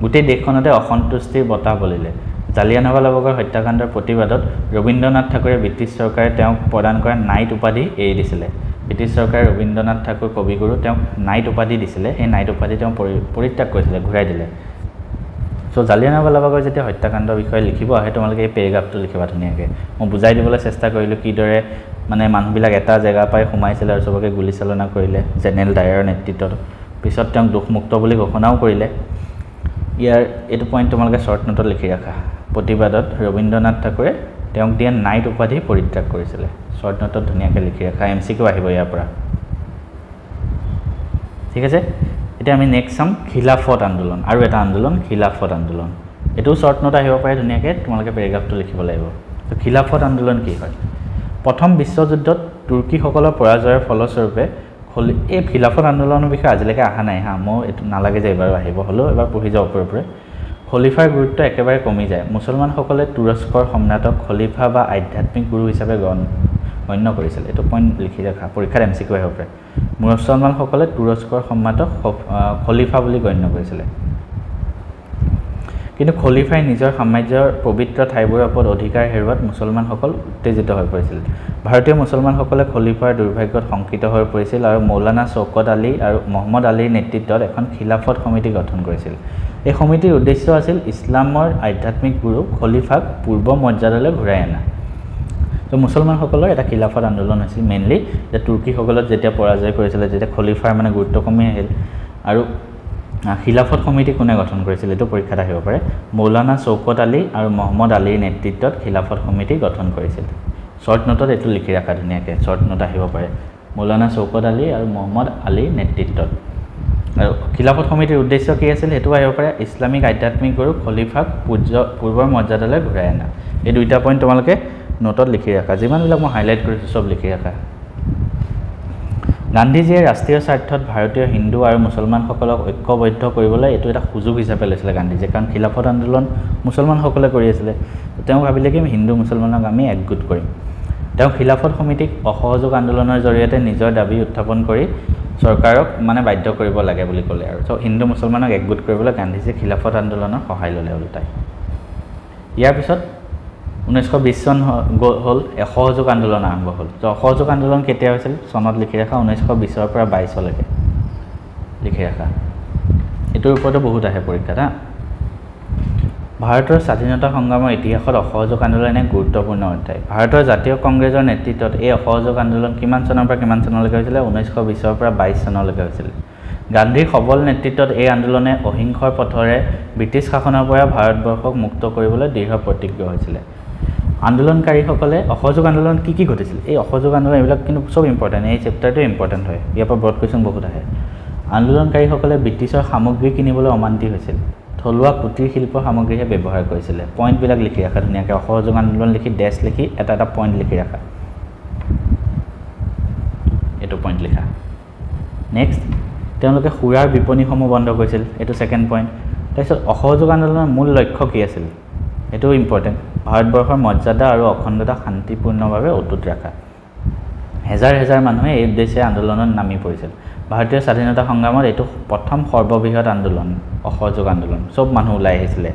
গোটেই দেশখনতে অসন্তুষ্টিৰ বতাহ বলিলে জালিয়ানাৱালাবাগৰ হত্যাকাণ্ডৰ প্ৰতিবাদত ৰবীন্দ্ৰনাথ ঠাকুৰে ব্ৰিটিছ চৰকাৰে তেওঁক প্ৰদান কৰা নাইট উপাধি এৰি দিছিলে ব্ৰিটিছ চৰকাৰে ৰবীন্দ্ৰনাথ ঠাকুৰ কবিগুৰু তেওঁক নাইট উপাধি দিছিলে সেই নাইট উপাধি তেওঁ পৰিত্যাগ কৰিছিলে ঘূৰাই দিলে চ' জালিয়ানাৱালাবাগৰ যেতিয়া হত্যাকাণ্ডৰ বিষয়ে লিখিব আহে তোমালোকে এই পেৰেগ্ৰাফটো লিখিবা ধুনীয়াকৈ মই বুজাই দিবলৈ চেষ্টা কৰিলোঁ কিদৰে মানে মানুহবিলাক এটা জেগাৰ পৰাই সোমাইছিলে আৰু চবকে গুলী চালনা কৰিলে জেনেৰেল ডায়াৰৰ নেতৃত্বত পিছত তেওঁক দুখমুক্ত বুলি ঘোষণাও কৰিলে ইয়াৰ এইটো পইণ্ট তোমালোকে শ্বৰ্ট নোটত লিখি ৰাখা প্ৰতিবাদত ৰবীন্দ্ৰনাথ ঠাকুৰে তেওঁক দিয়া নাইট উপাধি পৰিত্যাগ কৰিছিলে শ্বৰ্ট নোটত ধুনীয়াকৈ লিখি ৰাখা এমচিকিউ আহিব ইয়াৰ পৰা ঠিক আছে এতিয়া আমি নেক্সট চাম খিলাফত আন্দোলন আৰু এটা আন্দোলন খিলাফত আন্দোলন এইটোও শ্বৰ্ট নোট আহিব পাৰে ধুনীয়াকৈ তোমালোকে পেৰেগ্ৰাফটো লিখিব লাগিব তো খিলাফত আন্দোলন কি হয় প্ৰথম বিশ্বযুদ্ধত তুৰ্কীসকলৰ পৰাজয়ৰ ফলস্বৰূপে এই খিলাফত আন্দোলনৰ বিষয়ে আজিলৈকে অহা নাই হা মই এইটো নালাগে যে এবাৰ আহিব হ'লেও এবাৰ পঢ়ি যাওঁ ওপৰে খলিফাৰ গুৰুত্ব একেবাৰে কমি যায় মুছলমানসকলে তুৰস্কৰ সম্ৰাটক খলিফা বা আধ্যাত্মিক গুৰু হিচাপে গণ্য কৰিছিল এইটো পইণ্ট লিখি ৰাখা পৰীক্ষাত এমচিকিউ আহিব পাৰে মুছলমানসকলে তুৰস্কৰ সম্ৰাটক খলিফা বুলি গণ্য কৰিছিলে কিন্তু খলিফাই নিজৰ সাম্ৰাজ্যৰ পবিত্ৰ ঠাইবোৰৰ ওপৰত অধিকাৰ হেৰুৱাত মুছলমানসকল উত্তেজিত হৈ পৰিছিল ভাৰতীয় মুছলমানসকলে খলিফাৰ দুৰ্ভাগ্যত শংকিত হৈ পৰিছিল আৰু মৌলানা শৌকত আলী আৰু মহম্মদ আলীৰ নেতৃত্বত এখন খিলাফত সমিতি গঠন কৰিছিল এই সমিতিৰ উদ্দেশ্য আছিল ইছলামৰ আধ্যাত্মিক গুৰু খলিফাক পূৰ্ব মৰ্যাদালৈ ঘূৰাই অনা তো মুছলমানসকলৰ এটা খিলাফত আন্দোলন হৈছিল মেইনলি যে তুৰ্কীসকলত যেতিয়া পৰাজয় কৰিছিলে যেতিয়া খলিফাৰ মানে গুৰুত্ব কমি আহিল আৰু খিলাফত সমিতি কোনে গঠন কৰিছিল এইটো পৰীক্ষাত আহিব পাৰে মৌলানা শৌকত আলী আৰু মহম্মদ আলীৰ নেতৃত্বত খিলাফত সমিতি গঠন কৰিছিল শ্বৰ্ট নোটত এইটো লিখি ৰাখা ধুনীয়াকৈ শ্বৰ্ট নোট আহিব পাৰে মৌলানা শৌকত আলী আৰু মহম্মদ আলীৰ নেতৃত্বত আৰু খিলাফত সমিতিৰ উদ্দেশ্য কি আছিল সেইটো আহিব পাৰে ইছলামিক আধ্যাত্মিক গুৰু খলিফাক পূৰ্বৰ মৰ্যাদালৈ ঘূৰাই অনা এই দুইটা পইণ্ট তোমালোকে নোটত লিখি ৰাখা যিমানবিলাক মই হাইলাইট কৰিছোঁ চব লিখি ৰাখা গান্ধীজীয়ে ৰাষ্ট্ৰীয় স্বাৰ্থত ভাৰতীয় হিন্দু আৰু মুছলমানসকলক ঐক্যবদ্ধ কৰিবলৈ এইটো এটা সুযোগ হিচাপে লৈছিলে গান্ধীজীয়ে কাৰণ খিলাফত আন্দোলন মুছলমানসকলে কৰি আছিলে তেওঁ ভাবিলে কি হিন্দু মুছলমানক আমি একগোট কৰিম তেওঁ খিলাফত সমিতিক অসহযোগ আন্দোলনৰ জৰিয়তে নিজৰ দাবী উত্থাপন কৰি চৰকাৰক মানে বাধ্য কৰিব লাগে বুলি ক'লে আৰু চ' হিন্দু মুছলমানক একগোট কৰিবলৈ গান্ধীজীয়ে খিলাফত আন্দোলনৰ সহায় ল'লে ওলোটাই ইয়াৰ পিছত 1920 চন হ'ল অসহযোগ আন্দোলন আৰম্ভ হ'ল ত' অসহযোগ আন্দোলন কেতিয়া হৈছিল চনত লিখি ৰাখা 1920 পৰা 22 লৈকে লিখি ৰাখা এইটোৰ ওপৰতো বহুত আহে পৰীক্ষাত হা ভাৰতৰ স্বাধীনতা সংগ্ৰামৰ ইতিহাসত অসহযোগ আন্দোলন এক গুৰুত্বপূৰ্ণ অধ্যায় ভাৰতৰ জাতীয় কংগ্ৰেছৰ নেতৃত্বত এই অসহযোগ আন্দোলন কিমান চনৰ পৰা কিমান চনলৈকে হৈছিল 1920 পৰা 22 চনলৈকে হৈছিল গান্ধীৰ সবল নেতৃত্বত এই আন্দোলনে অহিংসাৰ পথৰে ব্ৰিটিছ শাসনৰ পৰা ভাৰতবৰ্ষক মুক্ত কৰিবলৈ দৃঢ় প্ৰতিজ্ঞ হৈছিল আন্দোলনকাৰীসকলে অসহযোগ আন্দোলন কি ঘটিছিল এই অসহযোগ আন্দোলন এইবিলাক কিন্তু সব ইম্পৰ্টেণ্ট এই চেপ্টাৰটো ইম্পৰ্টেণ্ট হয় ইয়াৰ পৰা ব্ৰড কুৱেশ্যন বহুত আহে আন্দোলনকাৰীসকলে ব্ৰিটিছৰ সামগ্ৰী কিনিবলৈ অমান্তি হৈছিল থলুৱা কুটিৰ শিল্প সামগ্ৰীহে ব্যৱহাৰ কৰিছিলে পইণ্টবিলাক লিখি ৰাখা ধুনীয়াকৈ অসহযোগ আন্দোলন লিখি ডেছ লিখি এটা পইণ্ট লিখি ৰাখা এইটো পইণ্ট লিখা নেক্সট তেওঁলোকে সুৰাৰ বিপণীসমূহ বন্ধ কৰিছিল এইটো ছেকেণ্ড পইণ্ট তাৰপিছত অসহযোগ আন্দোলনৰ মূল লক্ষ্য কি আছিল এইটো ইম্পৰ্টেণ্ট ভাৰতবৰ্ষৰ মৰ্যাদা আৰু অখণ্ডতা শান্তিপূৰ্ণভাৱে অটুট ৰাখা হেজাৰ হেজাৰ মানুহে এই উদ্দেশ্যে আন্দোলনত নামি পৰিছিল ভাৰতীয় স্বাধীনতা সংগ্ৰামত এইটো প্ৰথম সৰ্ববৃহৎ আন্দোলন অসহযোগ আন্দোলন চব মানুহ ওলাই আহিছিলে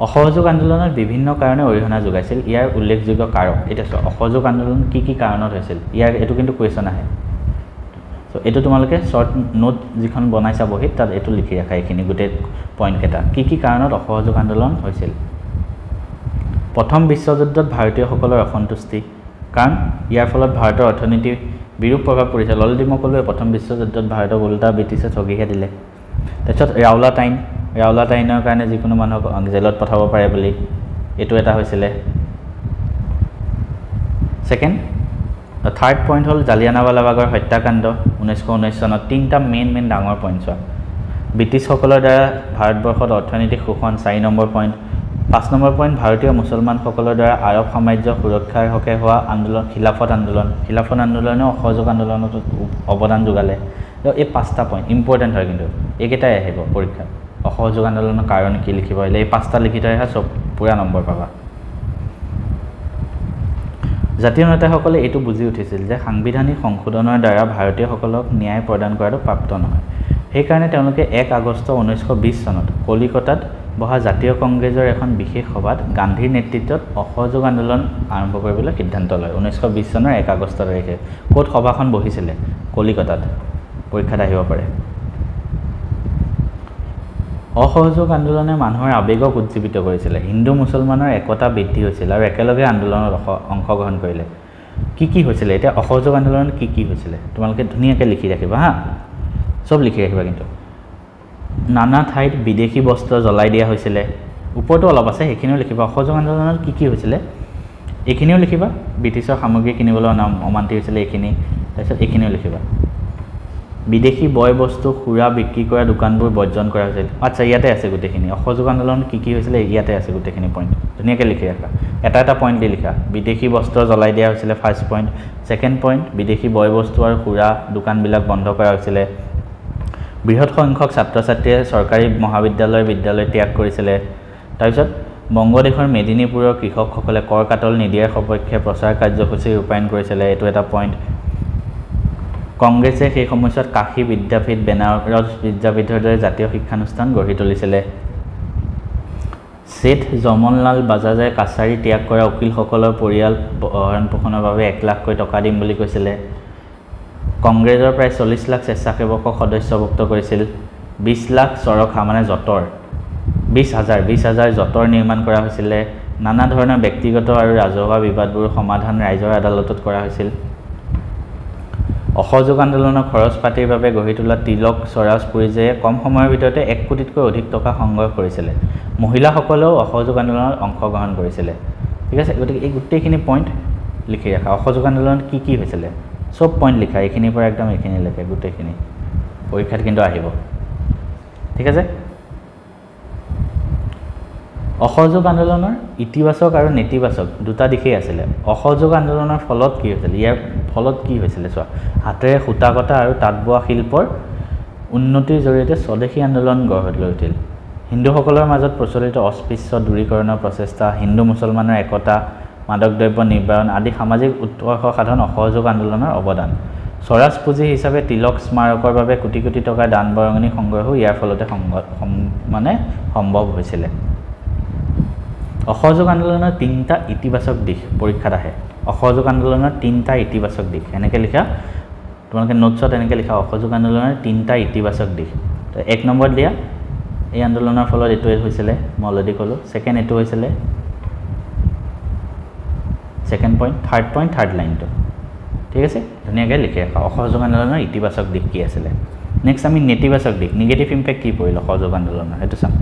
অসহযোগ আন্দোলনত বিভিন্ন কাৰণে অৰিহণা যোগাইছিল ইয়াৰ উল্লেখযোগ্য কাৰক এতিয়া অসহযোগ আন্দোলন কি কাৰণত হৈছিল ইয়াৰ এইটো কিন্তু কুৱেশ্যন আহে চ' এইটো তোমালোকে শ্বৰ্ট নোট যিখন বনাইছা বহীত তাত এইটো লিখি ৰাখা এইখিনি গোটেই পইণ্টকেইটা কি কাৰণত অসহযোগ আন্দোলন হৈছিল প্ৰথম বিশ্বযুদ্ধত ভাৰতীয়সকলৰ অসন্তুষ্টি কাৰণ ইয়াৰ ফলত ভাৰতৰ অৰ্থনীতি বিৰূপ প্ৰভাৱ পৰিছে অলৰেডি মই ক'লোৱে প্ৰথম বিশ্বযুদ্ধত ভাৰতক উল্টা ব্ৰিটিছে ঠগিহে দিলে তাৰপিছত ৰাওলাট আইনৰ কাৰণে যিকোনো মানুহক জেলত পঠাব পাৰে বুলি এইটো এটা হৈছিলে ছেকেণ্ড থাৰ্ড পইণ্ট হ'ল জালিয়ানাৱালাবাগৰ হত্যাকাণ্ড 1919 চনত তিনিটা মেইন ডাঙৰ পইণ্ট চোৱা ব্ৰিটিছসকলৰ দ্বাৰা ভাৰতবৰ্ষত অৰ্থনৈতিক শোষণ 4 নম্বৰ পইণ্ট 5 নম্বৰ পইণ্ট ভাৰতীয় মুছলমানসকলৰ দ্বাৰা আৰৱ সাম্ৰাজ্য সুৰক্ষাৰ হকে হোৱা আন্দোলন খিলাফত আন্দোলনে অসহযোগ আন্দোলনত অৱদান যোগালে এই 5টা পইণ্ট ইম্পৰ্টেণ্ট হয় কিন্তু এইকেইটাই আহিব পৰীক্ষাত অসহযোগ আন্দোলনৰ কাৰণ কি লিখিব আহিলে এই 5টা লিখি থৈ চব পুৰা নম্বৰ পাবা জাতীয় নেতাসকলে এইটো বুজি উঠিছিল যে সাংবিধানিক সংশোধনৰ দ্বাৰা ভাৰতীয়সকলক ন্যায় প্ৰদান কৰাটো প্ৰাপ্ত নহয় সেইকাৰণে তেওঁলোকে 1 আগষ্ট 1920 চনত কলিকতাত বহা জাতীয় কংগ্ৰেছৰ এখন বিশেষ সভাত গান্ধীৰ নেতৃত্বত অসহযোগ আন্দোলন আৰম্ভ কৰিবলৈ সিদ্ধান্ত লয় 1920 চনৰ 1 আগষ্ট তাৰিখে ক'ত সভাখন বহিছিলে কলিকতাত পৰীক্ষাত আহিব পাৰে অসহযোগ আন্দোলনে মানুহৰ আবেগক উজ্জীৱিত কৰিছিলে হিন্দু মুছলমানৰ একতা বৃদ্ধি হৈছিল আৰু একেলগে আন্দোলনত অংশগ্ৰহণ কৰিলে কি হৈছিলে এতিয়া অসহযোগ আন্দোলনত কি হৈছিলে তোমালোকে ধুনীয়াকৈ লিখি ৰাখিবা হা চব লিখি ৰাখিবা কিন্তু নানা ঠাইত বিদেশী বস্ত্ৰ জ্বলাই দিয়া হৈছিলে ওপৰতো অলপ আছে সেইখিনিও লিখিবা অসহযোগ আন্দোলনত কি হৈছিলে এইখিনিও লিখিবা ব্ৰিটিছৰ সামগ্ৰী কিনিবলৈ অমান্তি হৈছিলে এইখিনি তাৰপিছত এইখিনিও লিখিবা বিদেশী বয় বস্তু সুৰা বিক্ৰী কৰা দোকানবোৰ বৰ্জন কৰা হৈছিল আচ্ছা ইয়াতে আছে গোটেইখিনি অসহযোগ আন্দোলন কি হৈছিলে ইয়াতে আছে গোটেইখিনি পইণ্ট ধুনীয়াকৈ লিখি ৰাখা এটা পইণ্ট দি লিখা বিদেশী বস্ত্ৰ জ্বলাই দিয়া হৈছিলে ফাৰ্ষ্ট পইণ্ট ছেকেণ্ড পইণ্ট বিদেশী বয় বস্তু আৰু সুৰা দোকানবিলাক বন্ধ কৰা হৈছিলে বৃহৎ সংখ্যক ছাত্ৰ ছাত্ৰীয়ে চৰকাৰী মহাবিদ্যালয় ত্যাগ কৰিছিলে তাৰপিছত বংগদেশৰ মেদিনীপুৰৰ কৃষকসকলে কৰ কাটল নিদিয়াৰ সপক্ষে প্ৰচাৰ কাৰ্যসূচী ৰূপায়ণ কৰিছিলে এইটো এটা পইণ্ট কংগ্ৰেছে সেই সময়ছোৱাত কাশী বিদ্যাপীঠ বেনাৰস বিদ্যাপীঠৰ দৰে জাতীয় শিক্ষানুষ্ঠান গঢ়ি তুলিছিলে শেঠ জমনলাল বাজাজে কাছাৰী ত্যাগ কৰা উকিলসকলৰ পৰিয়াল ভৰণ পোষণৰ বাবে 1 লাখকৈ টকা দিম বুলি কৈছিলে কংগ্ৰেছৰ প্ৰায় 40 লাখ স্বেচ্ছাসেৱকক সদস্যভুক্ত কৰিছিল 20 লাখ চৰখা মানে জতৰ 20,000 জতৰ নিৰ্মাণ কৰা হৈছিলে নানা ধৰণৰ ব্যক্তিগত আৰু ৰাজহুৱা বিবাদবোৰ সমাধান ৰাইজৰ আদালতত কৰা হৈছিল অসহযোগ আন্দোলনৰ খৰচ পাতিৰ বাবে গঢ়ি তোলা তিলক স্বৰাজ পুৰীজে কম সময়ৰ ভিতৰতে 1 কোটিতকৈ অধিক টকা সংগ্ৰহ কৰিছিলে মহিলাসকলেও অসহযোগ আন্দোলনত অংশগ্ৰহণ কৰিছিলে ঠিক আছে গতিকে এই গোটেইখিনি পইণ্ট লিখি ৰাখা অসহযোগ আন্দোলনত কি হৈছিলে সব পইণ্ট লিখা এইখিনিৰ পৰা একদম এইখিনি লেখে গোটেইখিনি পৰীক্ষাত কিন্তু আহিব ঠিক আছে অসহযোগ আন্দোলনৰ ইতিবাচক আৰু নেতিবাচক দুটা দিশেই আছিল অসহযোগ আন্দোলনৰ ফলত কি হৈছিল ইয়াৰ ফলত কি হৈছিল চোৱা হাতেৰে সূতা কটা আৰু তাঁত বোৱা শিল্পৰ উন্নতিৰ জৰিয়তে স্বদেশী আন্দোলন গঢ় লৈ উঠিল হিন্দুসকলৰ মাজত প্ৰচলিত অস্পৃশ্য দূৰীকৰণৰ প্ৰচেষ্টা হিন্দু মুছলমানৰ একতা মাদক দ্ৰব্য নিৰ্বাৰণ আদি সামাজিক উৎকৰ্ষ সাধন অসহযোগ আন্দোলনৰ অৱদান স্বৰাজ পুঁজি হিচাপে তিলক স্মাৰকৰ বাবে কোটি কোটি টকাৰ দান বৰঙণি সংগ্ৰহো ইয়াৰ ফলতে সম্ভৱ হৈছিল অসহযোগ আন্দোলনৰ তিনিটা ইতিবাচক দিশ পৰীক্ষাত আহে অসহযোগ আন্দোলনৰ তিনিটা ইতিবাচক দিশ এনেকৈ লিখা তোমালোকে নোটছত এনেকৈ লিখা অসহযোগ আন্দোলনৰ তিনিটা ইতিবাচক দিশ তো 1 নম্বৰ দিয়া এই আন্দোলনৰ ফলত এটো হৈছিল মই অলৰেডি ক'লো সেকেন্ড এটো হৈছিল সেকেন্ড পইণ্ট থাৰ্ড লাইনটো ঠিক আছে ধুনীয়াকৈ লিখি ৰাখা অসহযোগ আন্দোলনৰ ইতিবাচক দিশ কি আছিল নেক্সট আমি নেতিবাচক দিশ নিগেটিভ ইম্পেক্ট কি পৰিল অসহযোগ আন্দোলনৰ সেইটো চাম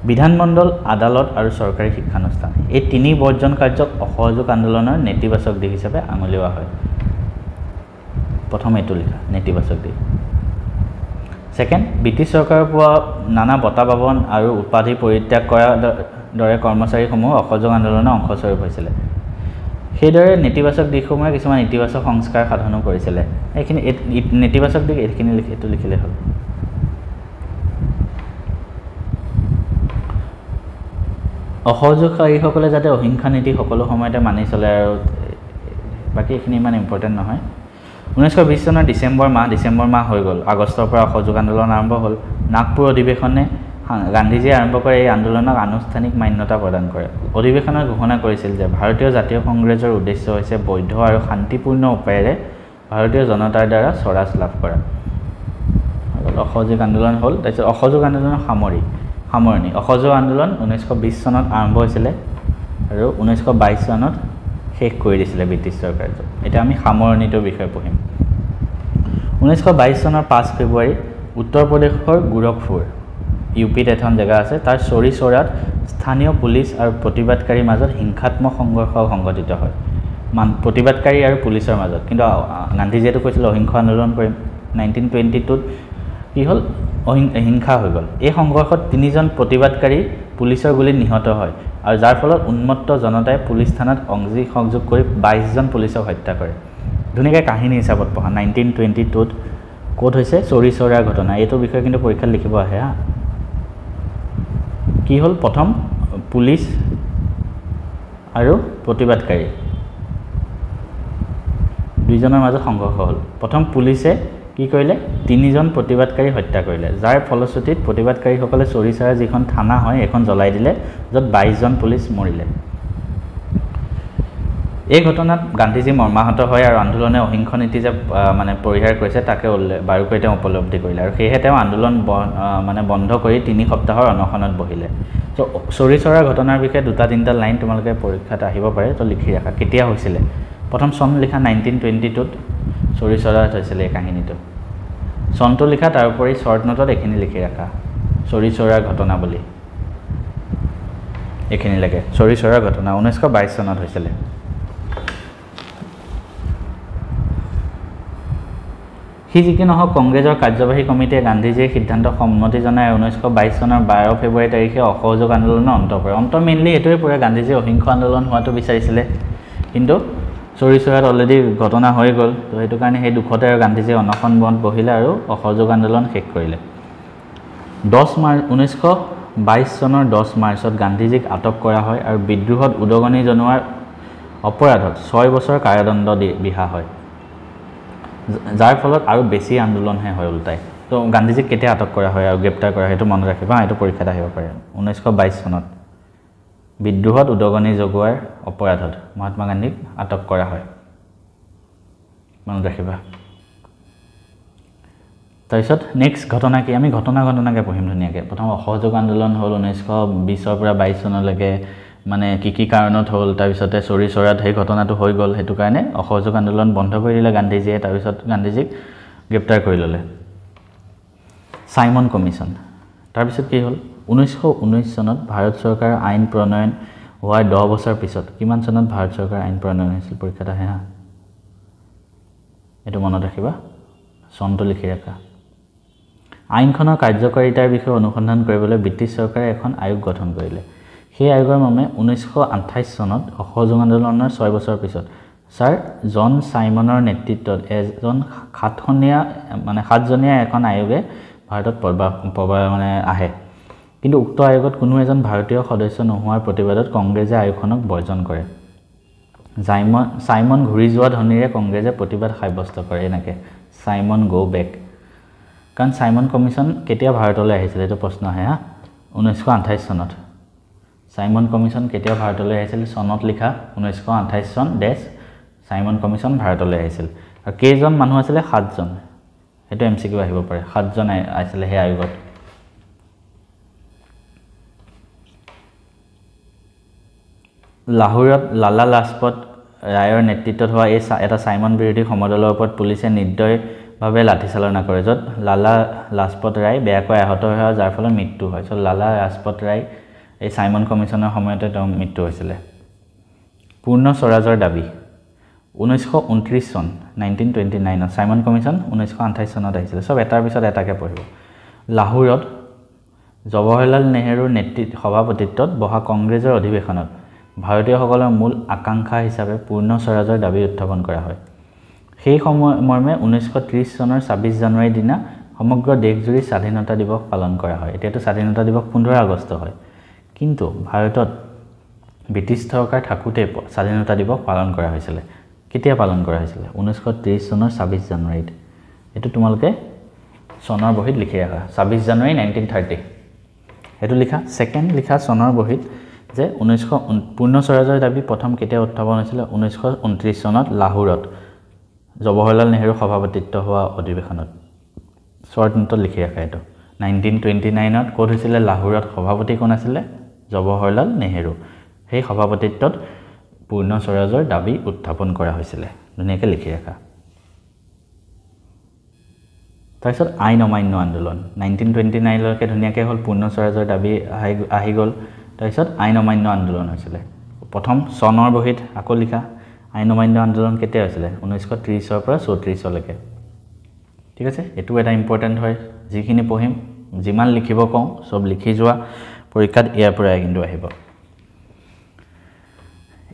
বিধানমণ্ডল আদালত আৰু চৰকাৰী শিক্ষানুষ্ঠান এই তিনি বৰ্জন কাৰ্যক অসহযোগ আন্দোলনৰ নেতিবাচক দিশ হিচাপে আঙুলিওৱা হয় প্ৰথম এটো লিখা নেতিবাচক দিশ সেকেন্ড ব্ৰিটিছ চৰকাৰৰ পৰা নানা বঁটা বাবন আৰু উপাধি পৰিত্যাগ কৰাৰ দৰে কৰ্মচাৰীসমূহ অসহযোগ আন্দোলনৰ অংশস্বৰূপ হৈছিল সেইদৰে নেতিবাচক দিশসমূহে কিছুমান ইতিবাচক সংস্কাৰ সাধনো কৰিছিল এইখিনি নেতিবাচক দিশ এইখিনি লিখিটো লিখিলে হ'ল অসহযোগকাৰীসকলে যাতে অহিংসা নীতি সকলো সময়তে মানি চলে আৰু বাকি এইখিনি ইমান ইম্পৰ্টেণ্ট নহয় 1920 চনৰ ডিসেম্বৰ মাহ হৈ গ'ল আগষ্টৰ পৰা অসহযোগ আন্দোলন আৰম্ভ হ'ল নাগপুৰ অধিৱেশনে গান্ধীজীয়ে আৰম্ভ কৰে এই আন্দোলনক আনুষ্ঠানিক মান্যতা প্ৰদান কৰে অধিৱেশনত ঘোষণা কৰিছিল যে ভাৰতীয় জাতীয় কংগ্ৰেছৰ উদ্দেশ্য হৈছে বৈধ আৰু শান্তিপূৰ্ণ উপায়েৰে ভাৰতীয় জনতাৰ দ্বাৰা স্বৰাজ লাভ কৰা অসহযোগ আন্দোলন হ'ল তাৰপিছত অসহযোগ আন্দোলনৰ সামৰণি অসহযোগ আন্দোলন 1920 চনত আৰম্ভ হৈছিল আৰু 1922 চনত শেষ কৰি দিছিল ব্ৰিটিছ চৰকাৰে এটা আমি সামৰণিটোৰ বিষয়ে পঢ়িম 1922 চনৰ 5 ফেব্ৰুৱাৰী উত্তৰ প্ৰদেশৰ গোৰখপুৰ ইউপিত এখন জেগা আছে তাৰ চৰি চৰাত স্থানীয় পুলিচ আৰু প্ৰতিবাদকাৰীৰ মাজত হিংসাত্মক সংঘৰ্ষ সংঘটিত হয় প্ৰতিবাদকাৰী আৰু পুলিচৰ মাজত কিন্তু গান্ধীজীয়েতো কৈছিল অহিংস আন্দোলন কৰিম 1922 কি হ'ল হিংসা হৈ গ'ল এই সংঘৰ্ষত 3জন প্ৰতিবাদকাৰী পুলিচৰ গুলীত নিহত হয় আৰু যাৰ ফলত উন্মত্ত জনতাই পুলিচ থানাত অংশী সংযোগ কৰি 22জন পুলিচক হত্যা কৰে ধুনীয়াকৈ কাহিনী হিচাপত পঢ়া 1922 ক'ত হৈছে চৰি চৰাৰ ঘটনা এইটো বিষয়ে কিন্তু পৰীক্ষাত লিখিব আহে কি হ'ল প্ৰথম পুলিচ আৰু প্ৰতিবাদকাৰী দুইজনৰ মাজত সংঘৰ্ষ হ'ল প্ৰথম পুলিচে কি কৰিলে 3জন প্ৰতিবাদকাৰী হত্যা কৰিলে যাৰ ফলশ্ৰুতিত প্ৰতিবাদকাৰীসকলে চৰি চৰা যিখন থানা হয় এখন জ্বলাই দিলে য'ত 22জন পুলিচ মৰিলে এই ঘটনাত গান্ধীজী মৰ্মাহত হয় আৰু আন্দোলনে অহিংস নীতি যে মানে পৰিহাৰ কৰিছে তাকে বাৰুকৈ তেওঁ উপলব্ধি কৰিলে আৰু সেয়েহে তেওঁ আন্দোলন বন্ধ কৰি 3 সপ্তাহৰ অনশনত বহিলে তো চৰি চৰাৰ ঘটনাৰ বিষয়ে 2-3টা লাইন তোমালোকে পৰীক্ষাত আহিব পাৰে তো লিখি ৰাখা কেতিয়া হৈছিল প্ৰথম চন লিখা 1922 চৰি চৰাত হৈছিল এই কাহিনীটো চনটো লিখা তাৰ উপৰি শৰ্ট নোটত এইখিনি লিখি ৰাখা চৰি চৰাৰ ঘটনা বুলি এইখিনি লাগে চৰি চৰাৰ ঘটনা 1922 চনত হৈছিল যিকি নহওক কংগ্ৰেছৰ কাৰ্যবাহী কমিটিয়ে গান্ধীজীৰ সিদ্ধান্তক সন্মতি জনাই 1922 চনৰ 12 ফেব্ৰুৱাৰী তাৰিখে অসহযোগ আন্দোলনৰ অন্ত কৰে অন্ত মেইনলি এইটোৱে পৰে গান্ধীজীয়ে অহিংস আন্দোলন হোৱাটো বিচাৰিছিলে কিন্তু চৰি চৰাত অলৰেডি ঘটনা হৈ গ'ল তো সেইটো কাৰণে সেই দুখতে আৰু গান্ধীজীয়ে অনশন বন্ধ বহিলে আৰু অসহযোগ আন্দোলন শেষ কৰিলে 10 মাৰ্চ 1922 চনৰ 10 মাৰ্চত গান্ধীজীক আটক কৰা হয় আৰু বিদ্ৰোহত উদগনি জনোৱাৰ অপৰাধত 6 বছৰ কাৰাদণ্ড বিহা হয় যাৰ ফলত আৰু বেছি আন্দোলনহে হয় উল্টাই তো গান্ধীজীক কেতিয়া আটক কৰা হয় আৰু গ্ৰেপ্তাৰ কৰা সেইটো মনত ৰাখিবা এইটো পৰীক্ষাত আহিব পাৰে 1922 চনত বিদ্ৰোহত উদগনি যোগোৱাৰ অপৰাধত মহাত্মা গান্ধীক আটক কৰা হয় মনত ৰাখিবা তাৰপিছত নেক্সট ঘটনা কি আমি ঘটনাকে পঢ়িম ধুনীয়াকৈ প্ৰথম অসহযোগ আন্দোলন হ'ল 1920 পৰা 22 চনলৈকে মানে কি কাৰণত হ'ল তাৰপিছতে চৰি চৰাত সেই ঘটনাটো হৈ গ'ল সেইটো কাৰণে অসহযোগ আন্দোলন বন্ধ কৰি দিলে গান্ধীজীয়ে তাৰপিছত গান্ধীজীক গ্ৰেপ্তাৰ কৰি ল'লে সাইমন কমিছন তাৰপিছত কি হ'ল 1919 চনত ভাৰত চৰকাৰৰ আইন প্ৰণয়ন হোৱাৰ 10 বছৰ পিছত কিমান চনত ভাৰত চৰকাৰৰ আইন প্ৰণয়ন হৈছিল পৰীক্ষাত আহে এইটো মনত ৰাখিবা চনটো লিখি ৰাখা আইনখনৰ কাৰ্যকাৰিতাৰ বিষয়ে অনুসন্ধান কৰিবলৈ ব্ৰিটিছ চৰকাৰে এখন আয়োগ গঠন কৰিলে সেই আয়োগৰ মৰ্মে 1928 চনত অসহযোগ আন্দোলনৰ 6 বছৰ পিছত ছাৰ জন চাইমনৰ নেতৃত্বত এজন সাতজনীয়া এখন আয়োগে ভাৰতত মানে আহে কিন্তু উক্ত আয়োগত কোনো এজন ভাৰতীয় সদস্য নোহোৱাৰ প্ৰতিবাদত কংগ্ৰেছে আয়োগখনক বৰ্জন কৰে চাইমন ঘূৰি যোৱা ধনীৰে কংগ্ৰেছে প্ৰতিবাদ সাব্যস্ত কৰে এনেকৈ চাইমন গো বেক কাৰণ চাইমন কমিশ্যন কেতিয়া ভাৰতলৈ আহিছিল এইটো প্ৰশ্ন আহে 1928 চনত চাইমন কমিশ্যন কেতিয়া ভাৰতলৈ আহিছিল চনত লিখা 1928 চন চাইমন কমিশ্যন ভাৰতলৈ আহিছিল আৰু কেইজন মানুহ আছিলে 7জন সেইটো এমচিকিউ আহিব পাৰে 7জন আছিলে সেই আয়োগত লাহোৰত লালা লাজপত ৰায়ৰ নেতৃত্বত হোৱা এটা চাইমন বিৰোধী সমদলৰ ওপৰত পুলিচে নিৰ্দয়ভাৱে লাঠিচালনা কৰে য'ত লালা লাজপত ৰায় বেয়াকৈ আহত হয় যাৰ ফলত মৃত্যু হয় চ' লালা লাজপত ৰায় এই চাইমন কমিশ্যনৰ সময়তে তেওঁৰ মৃত্যু হৈছিলে পূৰ্ণ স্বৰাজৰ দাবী 1929 চন 1929 চাইমন কমিশ্যন 1928 চনত আহিছিল সব এটাৰ পিছত এটাকে পঢ়িব লাহোৰত জৱাহৰলাল নেহৰুৰ সভাপতিত্বত বহা কংগ্ৰেছৰ অধিৱেশনত ভাৰতীয়সকলৰ মূল আকাংক্ষা হিচাপে পূৰ্ণ স্বৰাজৰ দাবী উত্থাপন কৰা হয় সেই মৰ্মে 1930 চনৰ 26 জানুৱাৰীৰ দিনা সমগ্ৰ দেশজুৰি স্বাধীনতা দিৱস পালন কৰা হয় এতিয়াতো স্বাধীনতা দিৱস 15 আগষ্ট হয় কিন্তু ভাৰতত ব্ৰিটিছ চৰকাৰ থাকোঁতে স্বাধীনতা দিৱস পালন কৰা হৈছিল কেতিয়া পালন কৰা হৈছিল 1930 চনৰ 26 জানুৱাৰীত এটো তোমালোকে চনৰ বহিত লিখি ৰাখা 26 জানুৱাৰী 1930 এটো লিখা সেকেন্ড লিখা চনৰ বহিত যে 19 পূৰ্ণ স্বৰাজৰ দাবী প্ৰথম কেতিয়া উত্থাপন হৈছিল 1929 চনত লাহোৰত জৱাহৰলাল নেহৰু সভাপতিত্ব হোৱা অধিৱেশনত শৰ্ট নোটত লিখি ৰাখা এটো 1929 ত কোড হৈছিল লাহোৰত সভাপতি কোন আছিল জৱাহৰলাল নেহৰু সেই সভাপতিত্বত পূৰ্ণ স্বৰাজৰ দাবী উত্থাপন কৰা হৈছিল ধুনীয়াকৈ লিখি ৰাখা তাৰপিছত আইন অমান্য আন্দোলন 1929 লৈকে ধুনীয়াকৈ হ'ল পূৰ্ণ স্বৰাজৰ দাবী আহি গ'ল তাৰপিছত আইন অমান্য আন্দোলন হৈছিল প্ৰথম চনৰ বহিত আকৌ লিখা আইন অমান্য আন্দোলন কেতিয়া হৈছিল 1930 ৰ পৰা 34 লৈকে ঠিক আছে এটো এটা ইম্পৰ্টেন্ট হয় যিখিনি পঢ়িম যিমান লিখিব কওঁ সব লিখি যোৱা পৰীক্ষাত ইয়াৰ পৰা কিন্তু আহিব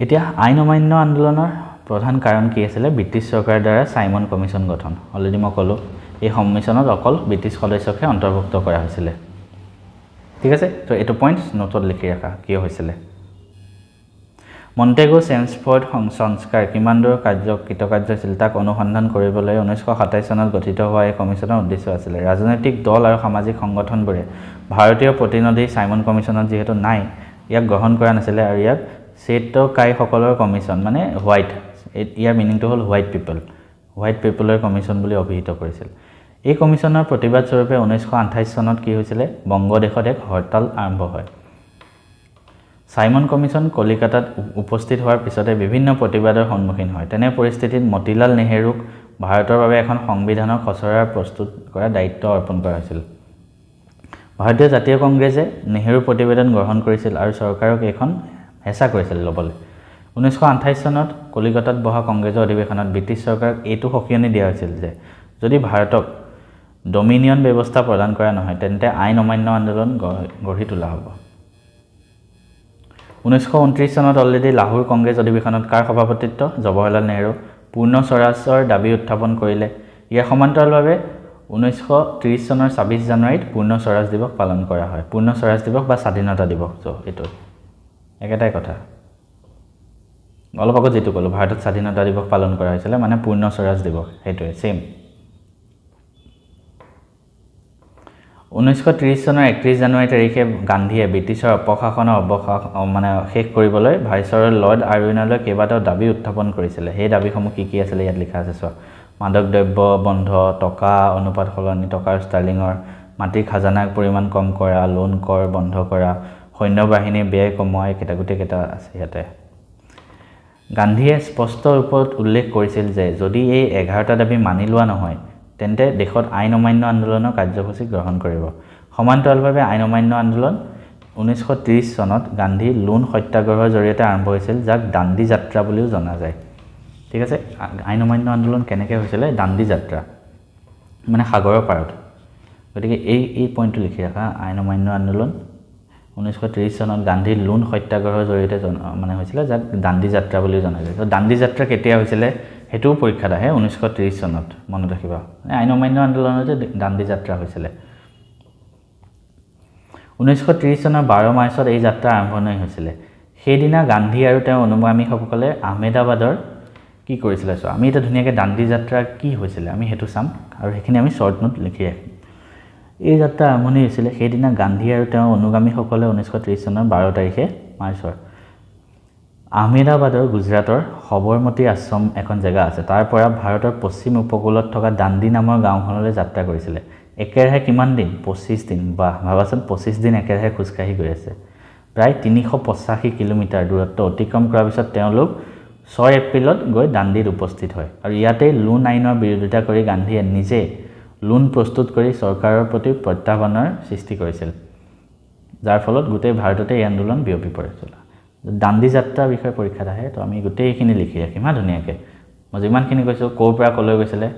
এতিয়া আইন অমান্য আন্দোলনৰ প্ৰধান কাৰণ কি আছিল ব্ৰিটিছ চৰকাৰৰ দ্বাৰা চাইমন কমিশ্যন গঠন অলৰেডি মই ক'লো এই কমিশ্যনত অকল ব্ৰিটিছ সদস্যকে অন্তৰ্ভুক্ত কৰা হৈছিল ঠিক আছে তো এটো পইণ্টছ নোটত লিখি ৰাখা কি হৈছিল মন্টেগো চেমছফৰ্ড সংস্কাৰ কিমান দূৰ কৃতকাৰ্য আছিল তাক অনুসন্ধান কৰিবলৈ 1927 চনত গঠিত হোৱা এই কমিশ্যনৰ উদ্দেশ্য আছিল ৰাজনৈতিক দল আৰু সামাজিক সংগঠনবোৰে ভাৰতীয় প্ৰতিনিধি চাইমন কমিশ্যনত যেহেতু নাই ইয়াক গ্ৰহণ কৰা নাছিল আৰু ইয়াক চেটকাইসকলৰ কমিশ্যন মানে হোৱাইট ইয়াৰ মিনিংটো হ'ল হোৱাইট পিপলৰ কমিশ্যন বুলি অভিহিত কৰিছিল এই কমিশ্যনৰ প্ৰতিবাদ স্বৰূপে 1928 চনত কি হৈছিল বংগদেশত এক হৰতাল আৰম্ভ হয় চাইমন কমিশ্যন কলিকাতাত উপস্থিত হোৱাৰ পিছতে বিভিন্ন প্ৰতিবাদৰ সন্মুখীন হয় তেনে পৰিস্থিতিত মতিলাল নেহৰুক ভাৰতৰ বাবে এখন সংবিধানৰ খচৰা প্ৰস্তুত কৰা দায়িত্ব অৰ্পণ কৰা হৈছিল ভাৰতীয় জাতীয় কংগ্ৰেছে নেহৰুৰ প্ৰতিবেদন গ্ৰহণ কৰিছিল আৰু চৰকাৰক এখন হেঁচা কৰিছিল ল'বলৈ 1928 চনত কলিকাতাত বহা কংগ্ৰেছৰ অধিৱেশনত ব্ৰিটিছ চৰকাৰক এইটো সকিয়নি দিয়া হৈছিল যে যদি ভাৰতক ডমিনিয়ন ব্যৱস্থা প্ৰদান কৰা নহয় তেন্তে আইন অমান্য আন্দোলন গঢ়ি তোলা হ'ব 1929 চনত অলৰেডি লাহোৰ কংগ্ৰেছ অধিৱেশনত কাৰ সভাপতিত্ব জৱাহৰলাল নেহৰু পূৰ্ণ স্বৰাজৰ দাবী উত্থাপন কৰিলে ইয়াৰ সমান্তৰালভাৱে 1930 চনৰ 26 জানুৱাৰীত পূৰ্ণ স্বৰাজ দিৱস পালন কৰা হয় পূৰ্ণ স্বৰাজ দিৱস বা স্বাধীনতা দিৱস এইটো একেটাই কথা অলপ আগত যেটো ক'লো ভাৰতত স্বাধীনতা দিৱস পালন কৰা হৈছিল মানে পূৰ্ণ স্বৰাজ দিৱস সেইটোৱে সেম 1930 চনৰ 31 জানুৱাৰী তাৰিখে গান্ধীয়ে ব্ৰিটিছৰ অপশাসনৰ মানে শেষ কৰিবলৈ ভাইসৰয় লৰ্ড আৰউইনলৈ কেইবাটাও দাবী উত্থাপন কৰিছিল সেই দাবীসমূহ কি আছিল ইয়াত লিখা আছে চোৱা মাদক দ্ৰব্য বন্ধ টকা অনুপাত সলনি টকাৰ ষ্টাৰ্লিঙৰ মাটিৰ খাজানাৰ পৰিমাণ কম কৰা লোন কৰ বন্ধ কৰা সৈন্য বাহিনীৰ ব্যয় কমোৱা কেটা আছে ইয়াতে গান্ধীয়ে স্পষ্ট ৰূপত উল্লেখ কৰিছিল যে যদি এই 11টা দাবী মানি লোৱা নহয় তেন্তে দেশত আইন অমান্য আন্দোলনৰ কাৰ্যসূচী গ্ৰহণ কৰিব সমান্তৰালভাৱে আইন অমান্য আন্দোলন 1930 চনত গান্ধী লোন সত্যাগ্ৰহৰ জৰিয়তে আৰম্ভ হৈছিল যাক দাণ্ডী যাত্ৰা বুলিও জনা যায় ঠিক আছে আইন অমান্য আন্দোলন কেনেকৈ হৈছিল দাণ্ডী যাত্ৰা মানে সাগৰৰ পাৰত গতিকে এই পইণ্টটো লিখি ৰাখা আইন অমান্য আন্দোলন 1930 চনত গান্ধীৰ লোন সত্যাগ্ৰহৰ জৰিয়তে মানে হৈছিলে যাক দাণ্ডি যাত্ৰা বুলি জনা যায় তো দাণ্ডি যাত্ৰা কেতিয়া হৈছিলে হেতুও পৰীক্ষাত আহে 1930 চনত মনত ৰাখিবা আইন অমান্য আন্দোলনতে দাণ্ডি যাত্ৰা হৈছিলে 1930 চনৰ 12 মাৰ্চত এই যাত্ৰা আৰম্ভণি হৈছিলে সেইদিনা গান্ধী আৰু তেওঁৰ অনুগামীসকলে আহমেদাবাদৰ কি কৰিছিলে সো আমি এটা ধুনীয়াকৈ দাণ্ডি যাত্ৰা কি হৈছিলে আমি হেতু চাম আৰু সেইখিনি আমি শৰ্ট নোট লিখি ৰাখিম এই যাত্ৰা আৰম্ভণি হৈছিলে সেইদিনা গান্ধী আৰু তেওঁৰ অনুগামীসকলে 1930 চনৰ 12 তাৰিখে মাৰ্চৰ আহমেদাবাদৰ গুজৰাটৰ সবৰমতী আশ্ৰম এখন জেগা আছে তাৰ পৰা ভাৰতৰ পশ্চিম উপকূলত থকা দাণ্ডি নামৰ গাঁওখনলৈ যাত্ৰা কৰিছিলে একেৰাহে কিমান দিন 25 দিন বা ভাবাচোন 25 দিন একেৰাহে খোজকাঢ়ি গৈ আছে প্ৰায় 385 কিলোমিটাৰ দূৰত্ব অতিক্ৰম কৰাৰ পিছত তেওঁলোক 6 এপ্ৰিলত গৈ দাণ্ডিত উপস্থিত হয় আৰু ইয়াতে লোন আইনৰ বিৰোধিতা কৰি গান্ধীয়ে নিজে লোন প্ৰস্তুত কৰি চৰকাৰৰ প্ৰতি প্ৰত্যাহ্বানৰ সৃষ্টি কৰিছিল যাৰ ফলত গোটেই ভাৰততে এই আন্দোলন বিয়পি পৰিছিল দাণ্ডি যাত্ৰাৰ বিষয়ে পৰীক্ষাত আহে তো আমি গোটেইখিনি লিখি ৰাখিম ধুনীয়াকৈ মই যিমানখিনি কৈছোঁ ক'ৰ পৰা ক'লৈ গৈছিলে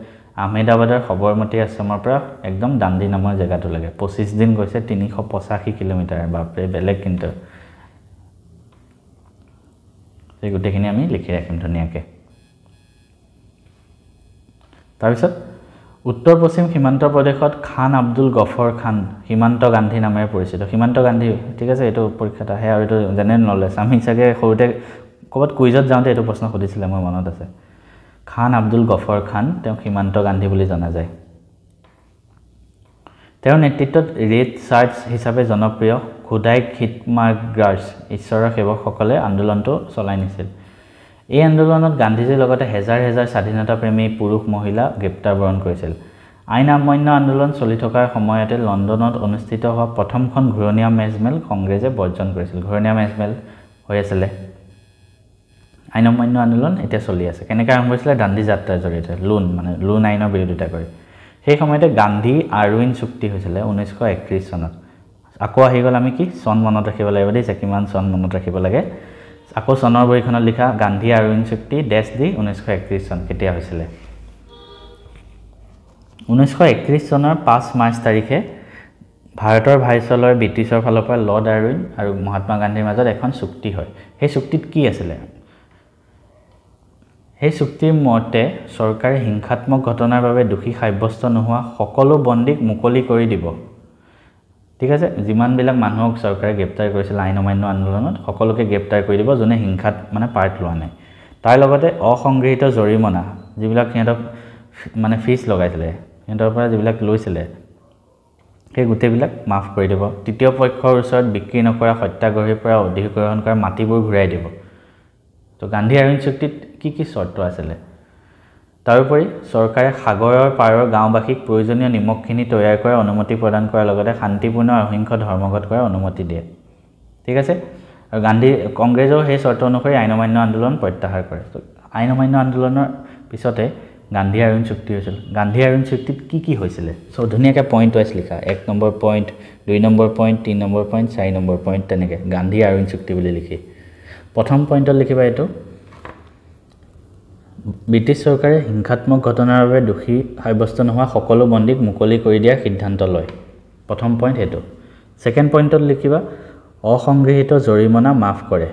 আহমেদাবাদৰ সবৰমতী আশ্ৰমৰ পৰা একদম দাণ্ডি নামৰ জেগাটোলৈকে 25 দিন গৈছে 385 কিলোমিটাৰ বাপৰে বেলেগ কিন্তু এই গোটেইখিনি আমি লিখি ৰাখিম ধুনীয়াকৈ তাৰপিছত উত্তৰ পশ্চিম সীমান্ত প্ৰদেশত খান আব্দুল গফৰ খান সীমান্ত গান্ধী নামেৰে পৰিচিত সীমান্ত গান্ধী ঠিক আছে এইটো পৰীক্ষাত আহে আৰু এইটো জেনেৰেল নলেজ আমি চাগে সৰুতে ক'ৰবাত কুইজত যাওঁতে এইটো প্ৰশ্ন সুধিছিলে মোৰ মনত আছে খান আব্দুল গফৰ খান তেওঁ সীমান্ত গান্ধী বুলি জনা যায় তেওঁৰ নেতৃত্বত ৰেড চাৰ্চ হিচাপে জনপ্ৰিয় খুদাই খিটমাৰ্গাৰ্ছ ঈশ্বৰৰ সেৱকসকলে আন্দোলনটো চলাই নিছিল এই আন্দোলনত গান্ধীজীৰ লগতে হেজাৰ হেজাৰ স্বাধীনতা প্ৰেমী পুৰুষ মহিলা গ্ৰেপ্তাৰ বৰণ কৰিছিল আইন অমান্য আন্দোলন চলি থকাৰ সময়তে লণ্ডনত অনুষ্ঠিত হোৱা প্ৰথমখন ঘূৰণীয়া মেজমেল কংগ্ৰেছে বৰ্জন কৰিছিল ঘূৰণীয়া মেজমেল হৈ আছিলে আইন অমান্য আন্দোলন এতিয়া চলি আছে কেনেকৈ আৰম্ভ হৈছিলে দাণ্ডি যাত্ৰাৰ জৰিয়তে লোন আইনৰ বিৰোধিতা কৰি সেই সময়তে গান্ধী আৰউইন চুক্তি হৈছিলে 1931 চনত আকৌ আহি গ'ল আমি কি চন মনত ৰাখিব লাগিব দেই কিমান চন মনত ৰাখিব লাগে আকৌ চনৰ বহিখনত লিখা গান্ধী আৰউইন চুক্তি ডেছ দি 1931 চন কেতিয়া হৈছিলে 1931 চনৰ 5 মাৰ্চ তাৰিখে ভাৰতৰ ভাইচৰয়ৰ ব্ৰিটিছৰ ফালৰ পৰা লৰ্ড আৰউইন আৰু মহাত্মা গান্ধীৰ মাজত এখন চুক্তি হয় সেই চুক্তিত কি আছিলে সেই চুক্তিৰ মতে চৰকাৰে হিংসাত্মক ঘটনাৰ বাবে দোষী সাব্যস্ত নোহোৱা সকলো বন্দীক মুকলি কৰি দিব ঠিক আছে যিমানবিলাক মানুহক চৰকাৰে গ্ৰেপ্তাৰ কৰিছিল আইন অমান্য আন্দোলনত সকলোকে গ্ৰেপ্তাৰ কৰি দিব যোনে হিংসাত মানে পাৰ্ট লোৱা নাই তাৰ লগতে অসংগৃহীত জৰিমনা যিবিলাক সিহঁতক মানে ফিজ লগাইছিলে সিহঁতৰ পৰা যিবিলাক লৈছিলে সেই গোটেইবিলাক মাফ কৰি দিব তৃতীয় পক্ষৰ ওচৰত বিক্ৰী নকৰা সত্যাগ্ৰহীৰ পৰা অধিগ্ৰহণ কৰা মাটিবোৰ ঘূৰাই দিব তো গান্ধী আৰউইন চুক্তিত কি চৰ্ত আছিলে তাৰোপৰি চৰকাৰে সাগৰৰ পাৰৰ গাঁওবাসীক প্ৰয়োজনীয় নিমখখিনি তৈয়াৰ কৰাৰ অনুমতি প্ৰদান কৰাৰ লগতে শান্তিপূৰ্ণ অহিংস ধৰ্মঘট কৰাৰ অনুমতি দিয়ে ঠিক আছে আৰু গান্ধী কংগ্ৰেছৰ সেই চৰ্ত অনুসৰি আইন অমান্য আন্দোলন প্ৰত্যাহাৰ কৰে তো আইন অমান্য আন্দোলনৰ পিছতে গান্ধী আৰউইন চুক্তি হৈছিল গান্ধী আৰউইন চুক্তিত কি হৈছিলে সব ধুনীয়াকৈ পইণ্ট ৱাইজ লিখা 1 number point 2 number point 3 number point 4 number point তেনেকৈ গান্ধী আৰউইন চুক্তি বুলি লিখি প্ৰথম পইণ্টত লিখিবা এইটো ব্ৰিটিছ চৰকাৰে হিংসাত্মক ঘটনাৰ বাবে দোষী সাব্যস্ত নোহোৱা সকলো বন্দীক মুকলি কৰি দিয়াৰ সিদ্ধান্ত লয় প্ৰথম পইণ্ট সেইটো সেকেন্ড পইণ্টত লিখিবা অসংগৃহীত জৰিমনা মাফ কৰে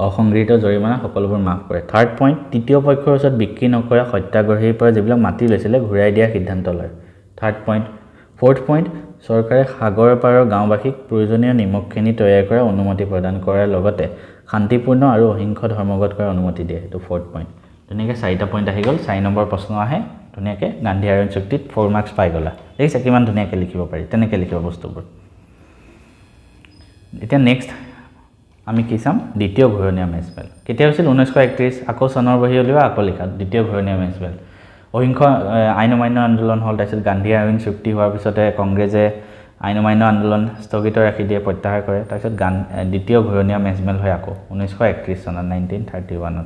অসংগৃহীত জৰিমনা সকলোবোৰ মাফ কৰে থাৰ্ড পইণ্ট তৃতীয় পক্ষৰ ওচৰত বিক্ৰী নকৰা সত্যাগ্ৰহীৰ পৰা যিবিলাক মাটি লৈছিলে ঘূৰাই দিয়াৰ সিদ্ধান্ত লয় থাৰ্ড পইণ্ট ফ'ৰ্থ পইণ্ট চৰকাৰে সাগৰৰ পাৰৰ গাঁওবাসীক প্ৰয়োজনীয় নিমখখিনি তৈয়াৰ কৰাৰ অনুমতি প্ৰদান কৰাৰ লগতে শান্তিপূৰ্ণ আৰু অহিংস ধৰ্মঘট কৰাৰ অনুমতি দিয়ে এইটো ফ'ৰ্থ পইণ্ট ধুনীয়াকৈ 4টা পইণ্ট আহি গ'ল 4 নম্বৰ প্ৰশ্ন আহে ধুনীয়াকৈ গান্ধী আৰউইন চুক্তিত 4 মাৰ্কছ পাই গ'লা দেখিছা কিমান ধুনীয়াকৈ লিখিব পাৰি তেনেকৈ লিখিব বস্তুবোৰ এতিয়া নেক্সট আমি কি চাম দ্বিতীয় ঘূৰণীয়া মেজমেল কেতিয়া হৈছিল 1931 আকৌ চনৰ বহি উলিওৱা আকৌ লিখা দ্বিতীয় ঘূৰণীয়া মেজমেল অহিংস আইন অমান্য আন্দোলন হ'ল তাৰপিছত গান্ধী আৰউইন চুক্তি হোৱাৰ পিছতে কংগ্ৰেছে আইন অমান্য আন্দোলন স্থগিত ৰাখি দিয়ে প্ৰত্যাহাৰ কৰে তাৰপিছত দ্বিতীয় ঘূৰণীয়া মেজমেল হয় আকৌ 1931 চনত 1931ত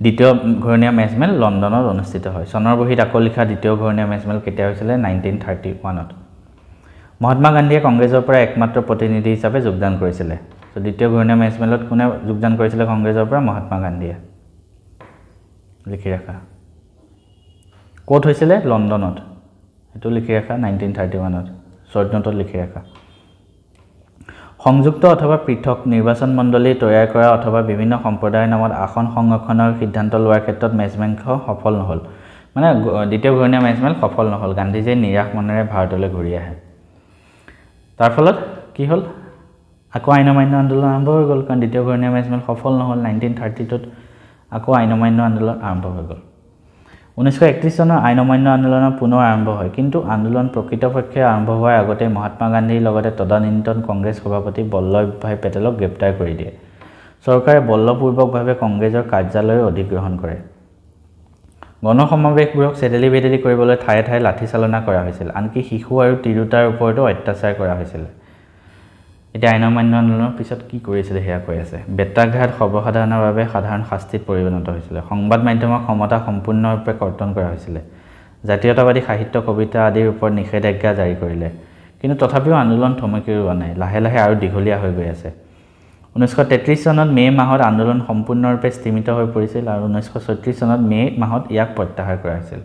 দ্বিতীয় ঘূৰণীয়া মেজমেল লণ্ডনত অনুষ্ঠিত হয় চনৰ বহিত আকৌ লিখা দ্বিতীয় ঘূৰণীয়া মেজমেল কেতিয়া হৈছিলে 1931ত মহাত্মা গান্ধীয়ে কংগ্ৰেছৰ পৰা একমাত্ৰ প্ৰতিনিধি হিচাপে যোগদান কৰিছিলে তো দ্বিতীয় ঘূৰণীয়া মেজমেলত কোনে যোগদান কৰিছিলে কংগ্ৰেছৰ পৰা মহাত্মা গান্ধীয়ে লিখি ৰাখা ক'ত হৈছিলে লণ্ডনত এইটো লিখি ৰাখা 1931 শৰ্ট নোটত লিখি ৰাখা সংযুক্ত অথবা পৃথক নিৰ্বাচন মণ্ডলী তৈয়াৰ কৰা অথবা বিভিন্ন সম্প্ৰদায়ৰ নামত আসন সংৰক্ষণৰ সিদ্ধান্ত লোৱাৰ ক্ষেত্ৰত মেজমেণ্ট সফল নহল মানে দ্বিতীয় ঘূৰণীয়া মেজমেণ্ট সফল নহল গান্ধীজীয়ে নিৰাশ মনেৰে ভাৰতলৈ ঘূৰি আহে তাৰ ফলত কি হ'ল আকৌ আইন অমান্য আন্দোলন আৰম্ভ হৈ গ'ল কাৰণ দ্বিতীয় ঘূৰণীয়া মেজমেণ্ট সফল নহল 1932 আকৌ আইন অমান্য আন্দোলন আৰম্ভ হৈ গ'ল 1931 চনৰ আইন অমান্য আন্দোলন পুনৰ আৰম্ভ হয় কিন্তু আন্দোলন প্ৰকৃতপক্ষে আৰম্ভ হোৱাৰ আগতে মহাত্মা গান্ধীৰ লগতে তদানীন্তন কংগ্ৰেছ সভাপতি বল্লভভাই পেটেলক গ্ৰেপ্তাৰ কৰি দিয়ে চৰকাৰে বলপূৰ্বকভাৱে কংগ্ৰেছৰ কাৰ্যালয় অধিগ্ৰহণ কৰে গণসমাৱেশবোৰক চেদেলি বেদেলি কৰিবলৈ ঠায়ে ঠায়ে লাঠি চালনা কৰা হৈছিল আনকি শিশু আৰু তিৰোতাৰ ওপৰতো অত্যাচাৰ কৰা হৈছিল এতিয়া আইন অমান্য আন্দোলনৰ পিছত কি কৰিছিল হেয়া কৈ আছে বেত্ৰাঘাত সৰ্বসাধাৰণৰ বাবে সাধাৰণ শাস্তিত পৰিণত হৈছিল সংবাদ মাধ্যমৰ ক্ষমতা সম্পূৰ্ণৰূপে কৰ্তন কৰা হৈছিল জাতীয়তাবাদী সাহিত্য কবিতা আদিৰ ওপৰত নিষেধাজ্ঞা জাৰি কৰিলে কিন্তু তথাপিও আন্দোলন থমকি ৰোৱা নাই লাহে লাহে আৰু দীঘলীয়া হৈ গৈ আছে 1933 চনত মে মাহত আন্দোলন সম্পূৰ্ণৰূপে স্থিমিত হৈ পৰিছিল আৰু 1936 চনত মে মাহত ইয়াক প্ৰত্যাহাৰ কৰা হৈছিল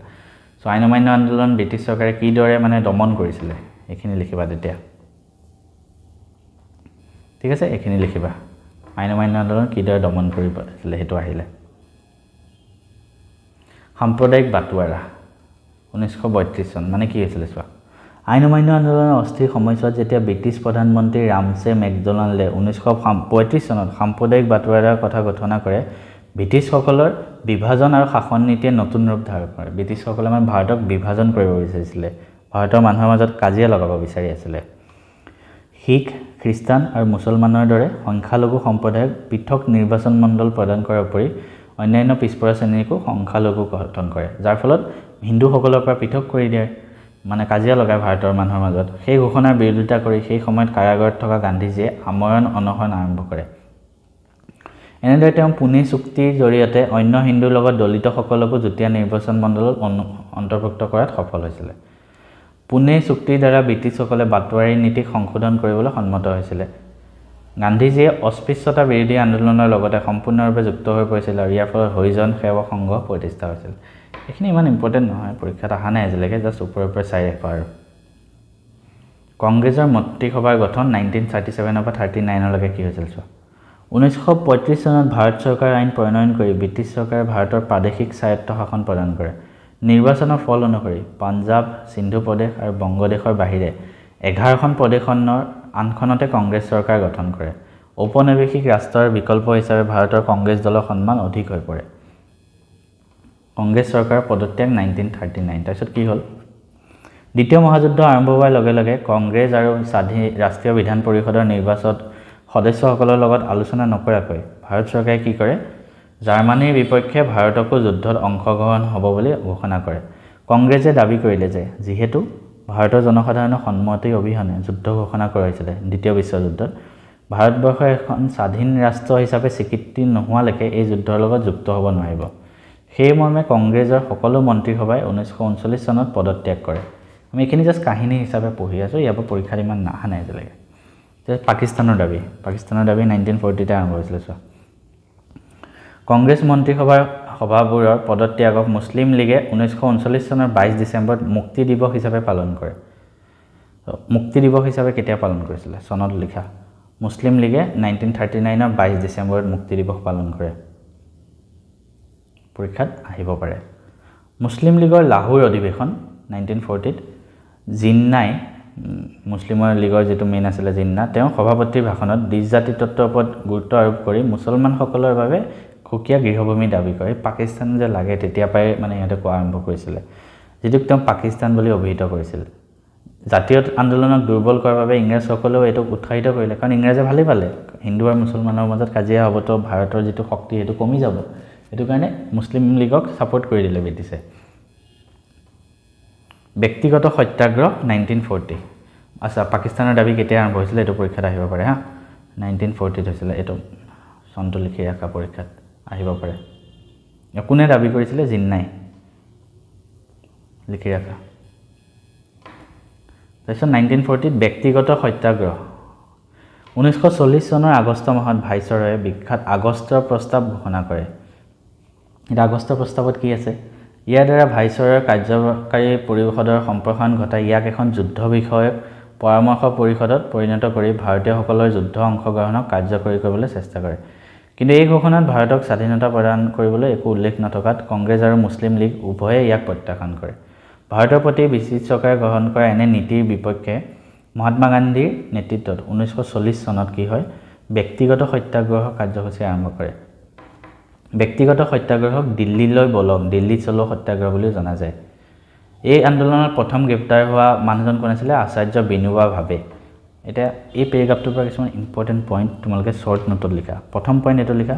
সো আইন অমান্য আন্দোলন ব্ৰিটিছ চৰকাৰে কিদৰে মানে দমন কৰিছিল এইখিনি লিখিবা তেতিয়া ঠিক আছে এইখিনি লিখিবা আইন অমান্য আন্দোলন কিদৰে দমন কৰিছিল হেতু আহিলে সাম্প্ৰদায়িক বাটুৱাৰা 1932 চন মানে কি হৈছিল চোৱা আইন অমান্য আন্দোলনৰ অস্থিৰ সময়ছোৱাত যেতিয়া ব্ৰিটিছ প্ৰধানমন্ত্ৰী ৰামছে মেকডোনাল্ডে 1935 চনত সাম্প্ৰদায়িক বাটুৱাৰাৰ কথা ঘোষণা কৰে ব্ৰিটিছসকলৰ বিভাজন আৰু শাসন নীতিয়ে নতুন ৰূপ ধাৰণ কৰে ব্ৰিটিছসকলে মানে ভাৰতক বিভাজন কৰিব বিচাৰিছিলে ভাৰতৰ মানুহৰ মাজত কাজিয়া লগাব বিচাৰি আছিলে শিখ খ্ৰীষ্টান আৰু মুছলমানৰ দৰে সংখ্যালঘু সম্প্ৰদায়ক পৃথক নিৰ্বাচন মণ্ডল প্ৰদান কৰাৰ উপৰি অন্যান্য পিছপৰা শ্ৰেণীকো সংখ্যালঘু গঠন কৰে যাৰ ফলত হিন্দুসকলৰ পৰা পৃথক কৰি দিয়ে মানে কাজিয়া লগায় ভাৰতৰ মানুহৰ মাজত সেই ঘোষণাৰ বিৰোধিতা কৰি সেই সময়ত কাৰাগাৰত থকা গান্ধীজীয়ে আমৰণ অনশন আৰম্ভ কৰে এনেদৰে তেওঁ পুনে চুক্তিৰ জৰিয়তে অন্য হিন্দুৰ লগত দলিতসকলকো যুটীয়া নিৰ্বাচন মণ্ডলত অন্তৰ্ভুক্ত কৰাত সফল হৈছিল পুনে চুক্তিৰ দ্বাৰা ব্ৰিটিছসকলে বাটুৱাৰী নীতিক সংশোধন কৰিবলৈ সন্মত হৈছিল গান্ধীজীয়ে অস্পৃশ্যতা বিৰোধী আন্দোলনৰ লগতে সম্পূৰ্ণৰূপে যুক্ত হৈ পৰিছিল আৰু ইয়াৰ ফলত হৰিজন সেৱক সংঘ প্ৰতিষ্ঠা হৈছিল এইখিনি ইমান ইম্পৰ্টেণ্ট নহয় পৰীক্ষাত অহা নাই আজিলৈকে জাষ্ট ওপৰৰ পৰা চাই ৰাখা আৰু কংগ্ৰেছৰ মন্ত্ৰীসভাৰ গঠন 1937 পৰা 39 লৈকে কি হৈছিল চোৱা 1935 চনত ভাৰত চৰকাৰ আইন প্ৰণয়ন কৰি ব্ৰিটিছ চৰকাৰে ভাৰতৰ প্ৰাদেশিক স্বায়ত্ব শাসন প্ৰদান কৰে নিৰ্বাচনৰ ফল অনুসৰি পাঞ্জাব সিন্ধু প্ৰদেশ আৰু বংগদেশৰ বাহিৰে 11খন প্ৰদেশনৰ আনখনতে কংগ্ৰেছ চৰকাৰ গঠন কৰে ঔপনিৱেশিক ৰাষ্ট্ৰৰ বিকল্প হিচাপে ভাৰতৰ কংগ্ৰেছ দলৰ সন্মান অধিক হৈ পৰে কংগ্ৰেছ চৰকাৰৰ পদত্যাগ 1939 তাৰপিছত কি হ'ল দ্বিতীয় মহাযুদ্ধ আৰম্ভ হোৱাৰ লগে লগে কংগ্ৰেছ আৰু ৰাষ্ট্ৰীয় বিধান পৰিষদৰ নিৰ্বাচনত সদস্যসকলৰ লগত আলোচনা নকৰাকৈ ভাৰত চৰকাৰে কি কৰে জাৰ্মানীৰ বিপক্ষে ভাৰতকো যুদ্ধত অংশগ্ৰহণ হ'ব বুলি ঘোষণা কৰে কংগ্ৰেছে দাবী কৰিলে যে যিহেতু ভাৰতৰ জনসাধাৰণৰ সন্মতি অবিহনে যুদ্ধ ঘোষণা কৰা হৈছিল দ্বিতীয় বিশ্বযুদ্ধত ভাৰতবৰ্ষৰ এখন স্বাধীন ৰাষ্ট্ৰ হিচাপে স্বীকৃতি নোহোৱালৈকে এই যুদ্ধৰ লগত যুক্ত হ'ব নোৱাৰিব সেই মৰ্মে কংগ্ৰেছৰ সকলো মন্ত্ৰীসভাই 1939 চনত পদত্যাগ কৰে আমি এইখিনি জাষ্ট কাহিনী হিচাপে পঢ়ি আছোঁ ইয়াৰ পৰা পৰীক্ষাত ইমান নাহা নাই আজিলৈকে পাকিস্তানৰ দাবী 1940তে আৰম্ভ হৈছিল চোৱা কংগ্ৰেছ মন্ত্ৰীসভাৰ সভাবোৰৰ পদত্যাগক মুছলিম লীগে 1939 চনৰ 22 ডিচেম্বৰত মুক্তি দিৱস হিচাপে পালন কৰে মুক্তি দিৱস হিচাপে কেতিয়া পালন কৰিছিল চনত লিখা মুছলিম লীগে 1939 22 ডিচেম্বৰত মুক্তি দিৱস পালন কৰে পৰীক্ষাত আহিব পাৰে মুছলিম লীগৰ লাহোৰ অধিৱেশন 1940ত জিন্নাই মুছলিমৰ লীগৰ যেটো মেইন আছিল জিন্না তেওঁ সভাপতিৰ ভাষণত দ্বিজাতি তত্ত্বৰ ওপৰত গুৰুত্ব আৰোপ কৰি মুছলমানসকলৰ বাবে খুকিয়া গৃহভূমি দাবী কৰে পাকিস্তান যে লাগে তেতিয়া পাই মানে ইহঁতে কোৱা আৰম্ভ কৰিছিল যেটো তেওঁ পাকিস্তান বুলি অভিহিত কৰিছিল জাতীয় আন্দোলনক দুৰ্বল কৰাৰ বাবে ইংৰাজসকলেও এটো উৎসাহিত কৰিলে কাৰণ ইংৰাজে ভালে পালে হিন্দু আৰু মুছলমানৰ মাজত কাজিয়া হ'ব তো ভাৰতৰ যেটো শক্তি হেতু কমি যাব এটো কাৰণে মুছলিম লীগক সাপোৰ্ট কৰি দিলে ব্ৰিটিছে ব্যক্তিগত সত্যাগ্ৰহ 1940 আচ্ছা পাকিস্তানৰ দাবী কেতিয়া আৰম্ভ হৈছিল এটো পৰীক্ষাত আহিব পাৰে হা 1940 হৈছিল এটো সন্তু লিখি ৰাখা পৰীক্ষাত আহিব পাৰে কোনে দাবী কৰিছিল জিন্নাই লিখি ৰাখা তাৰপিছত 1940 ব্যক্তিগত সত্যাগ্ৰহ 1940 চনৰ আগষ্ট মাহত ভাইসৰয়ে বিখ্যাত আগষ্টৰ প্ৰস্তাৱ ঘোষণা কৰে এটা আগষ্টৰ প্ৰস্তাৱত কি আছে ইয়াৰ দ্বাৰা ভাইচৰয়ৰ কাৰ্যকাৰী পৰিষদৰ সম্প্ৰসাৰণ ঘটাই ইয়াক এখন যুদ্ধ বিষয়ক পৰামৰ্শ পৰিষদত পৰিণত কৰি ভাৰতীয়সকলৰ যুদ্ধ অংশগ্ৰহণক কাৰ্যকৰী কৰিবলৈ চেষ্টা কৰে। কিন্তু এই ঘোষণাত ভাৰতক স্বাধীনতা প্ৰদান কৰিবলৈ একো উল্লেখ নথকাত কংগ্ৰেছ আৰু মুছলিম লীগ উভয়ে ইয়াক প্ৰত্যাখ্যান কৰে। ভাৰতৰ প্ৰতি ব্ৰিটিছ চৰকাৰে গ্ৰহণ কৰা এনে নীতিৰ বিপক্ষে মহাত্মা গান্ধীৰ নেতৃত্বত 1940 চনত কি হয় ব্যক্তিগত সত্যাগ্ৰহ কাৰ্যসূচী আৰম্ভ কৰে। ব্যক্তিগত সত্যাগ্ৰহক দিল্লীলৈ বলক দিল্লী চলো সত্যাগ্ৰহ বুলি জনা যায়। এই আন্দোলনত প্ৰথম গ্ৰেপ্তাৰ হোৱা মানুহজন কোন আছিলে আচাৰ্য বিনোবা ভাবে। এতিয়া এই পেৰাগ্ৰাফটোৰ পৰা কিছুমান ইম্পৰ্টেণ্ট পইণ্ট তোমালোকে শ্বৰ্ট নোটত লিখা। প্ৰথম পইণ্ট এইটো লিখা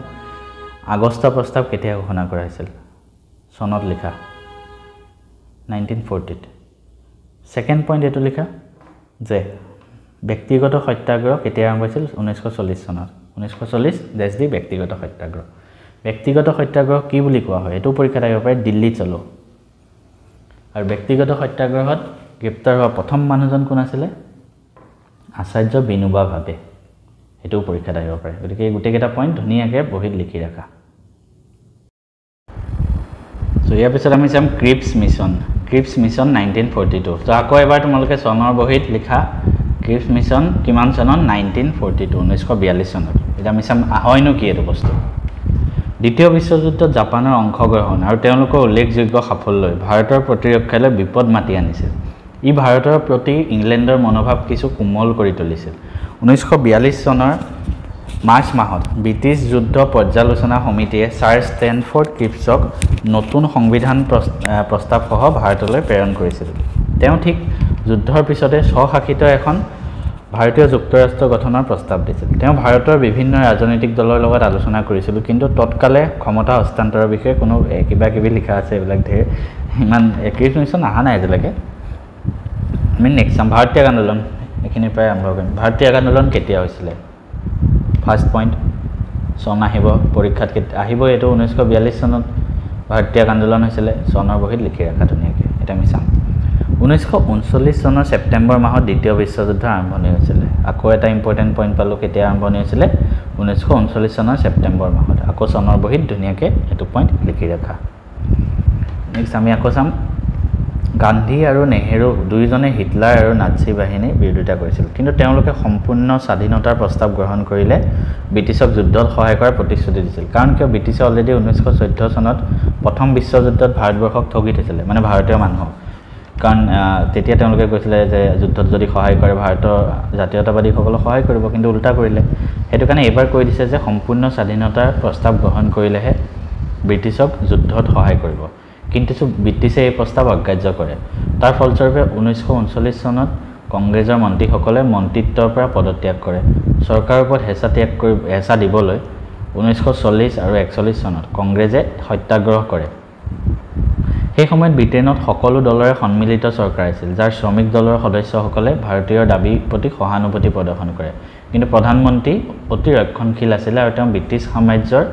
আগষ্ট প্ৰস্তাৱ কেতিয়া ঘোষণা কৰা হৈছিল চনত লিখা 1940। ছেকেণ্ড পইণ্ট এইটো লিখা যে ব্যক্তিগত সত্যাগ্ৰহ কেতিয়া আৰম্ভ হৈছিল 1940 চনত। 1940 দেশ দি ব্যক্তিগত সত্যাগ্ৰহ। ব্যক্তিগত সত্যাগ্ৰহ কি বুলি কোৱা হয় এইটো পৰীক্ষাত আহিব পাৰে দিল্লী চলো। আৰু ব্যক্তিগত সত্যাগ্ৰহত গ্ৰেপ্তাৰ হোৱা প্ৰথম মানুহজন কোন আছিলে আচাৰ্য বিনোবা ভাবে। এইটোও পৰীক্ষাত আহিব পাৰে। গতিকে এই গোটেইকেইটা পইণ্ট ধুনীয়াকৈ বহীত লিখি ৰাখা। চ' ইয়াৰ পিছত আমি চাম ক্ৰিপছ মিছন। Cripps mission 1942। ত' আকৌ এবাৰ তোমালোকে চনৰ বহীত লিখা ক্ৰিপছ মিছন কিমান চনত 1942 1942 চনত। এতিয়া আমি চাম হয়নো কি এইটো বস্তু। দ্বিতীয় বিশ্বযুদ্ধত জাপানৰ অংশগ্ৰহণ আৰু তেওঁলোকৰ উল্লেখযোগ্য সাফল্যই ভাৰতৰ প্ৰতিৰক্ষালৈ বিপদ মাতি আনিছিল। ই ভাৰতৰ প্ৰতি ইংলেণ্ডৰ মনোভাৱ কিছু কোমল কৰি তুলিছিল। 1942 চনৰ মাৰ্চ মাহত ব্ৰিটিছ যুদ্ধ পৰ্যালোচনা সমিতিয়ে ছাৰ ষ্টেনফৰ্ড ক্ৰিপছক নতুন সংবিধান প্ৰস্তাৱসহ ভাৰতলৈ প্ৰেৰণ কৰিছিল। তেওঁ ঠিক যুদ্ধৰ পিছতে স্বশাসিত এখন ভাৰতীয় যুক্তৰাষ্ট্ৰ গঠনৰ প্ৰস্তাৱ দিছিল। তেওঁ ভাৰতৰ বিভিন্ন ৰাজনৈতিক দলৰ লগত আলোচনা কৰিছিল, কিন্তু তৎকালে ক্ষমতা হস্তান্তৰৰ বিষয়ে কোনো কিবা কিবি লিখা আছে, এইবিলাক ধেৰ ইমান ক্ৰিপছ মিছন অহা নাই আজিলৈকে। আমি নেক্সট চাম ভাৰতীয় আন্দোলন। এইখিনিৰ পৰাই আৰম্ভ কৰিম। ভাৰতীয় আন্দোলন কেতিয়া হৈছিলে ফাৰ্ষ্ট পইণ্ট চন আহিব পৰীক্ষাত আহিব। এইটো 1942 চনত ভাৰতীয় আন্দোলন হৈছিলে। চনৰ বহীত লিখি ৰাখা ধুনীয়াকৈ। এটা আমি চাম 1939 চনৰ ছেপ্টেম্বৰ মাহত দ্বিতীয় বিশ্বযুদ্ধ আৰম্ভণি হৈছিলে। আকৌ এটা ইম্পৰ্টেণ্ট পইণ্ট পালোঁ কেতিয়া আৰম্ভণি হৈছিলে 1939 চনৰ ছেপ্টেম্বৰ মাহত। আকৌ চনৰ বহীত ধুনীয়াকৈ এইটো পইণ্ট লিখি ৰাখা। নেক্সট আমি আকৌ চাম গান্ধী আৰু নেহেৰু দুয়োজনে হিটলাৰ আৰু নাৎসি বাহিনীৰ বিৰোধিতা কৰিছিল, কিন্তু তেওঁলোকে সম্পূৰ্ণ স্বাধীনতাৰ প্ৰস্তাৱ গ্ৰহণ কৰিলে ব্ৰিটিছক যুদ্ধত সহায় কৰাৰ প্ৰতিশ্ৰুতি দিছিল। কাৰণ কিয় ব্ৰিটিছে অলৰেডি 1914 চনত প্ৰথম বিশ্বযুদ্ধত ভাৰতবৰ্ষক ঠগি থৈছিলে, মানে ভাৰতীয় মানুহক। কাৰণ তেতিয়া তেওঁলোকে কৈছিলে যে যুদ্ধত যদি সহায় কৰে ভাৰতৰ জাতীয়তাবাদীসকলক সহায় কৰিব, কিন্তু উল্টা কৰিলে। সেইটো কাৰণে এইবাৰ কৈ দিছে যে সম্পূৰ্ণ স্বাধীনতাৰ প্ৰস্তাৱ গ্ৰহণ কৰিলেহে ব্ৰিটিছক যুদ্ধত সহায় কৰিব। কিন্তু ব্ৰিটিছে এই প্ৰস্তাৱ অগ্ৰাহ্য কৰে। তাৰ ফলস্বৰূপে 1939 চনত কংগ্ৰেছৰ মন্ত্ৰীসকলে মন্ত্ৰিত্বৰ পৰা পদত্যাগ কৰে। চৰকাৰৰ ওপৰত হেঁচা দিবলৈ 1940 আৰু 41 চনত কংগ্ৰেছে সত্যাগ্ৰহ কৰে। সেই সময়ত ব্ৰিটেইনত সকলো দলৰে সন্মিলিত চৰকাৰ আছিল, যাৰ শ্ৰমিক দলৰ সদস্যসকলে ভাৰতীয়ৰ দাবীৰ প্ৰতি সহানুভূতি প্ৰদৰ্শন কৰে। কিন্তু প্ৰধানমন্ত্ৰী অতি ৰক্ষণশীল আছিলে আৰু তেওঁ ব্ৰিটিছ সাম্ৰাজ্যৰ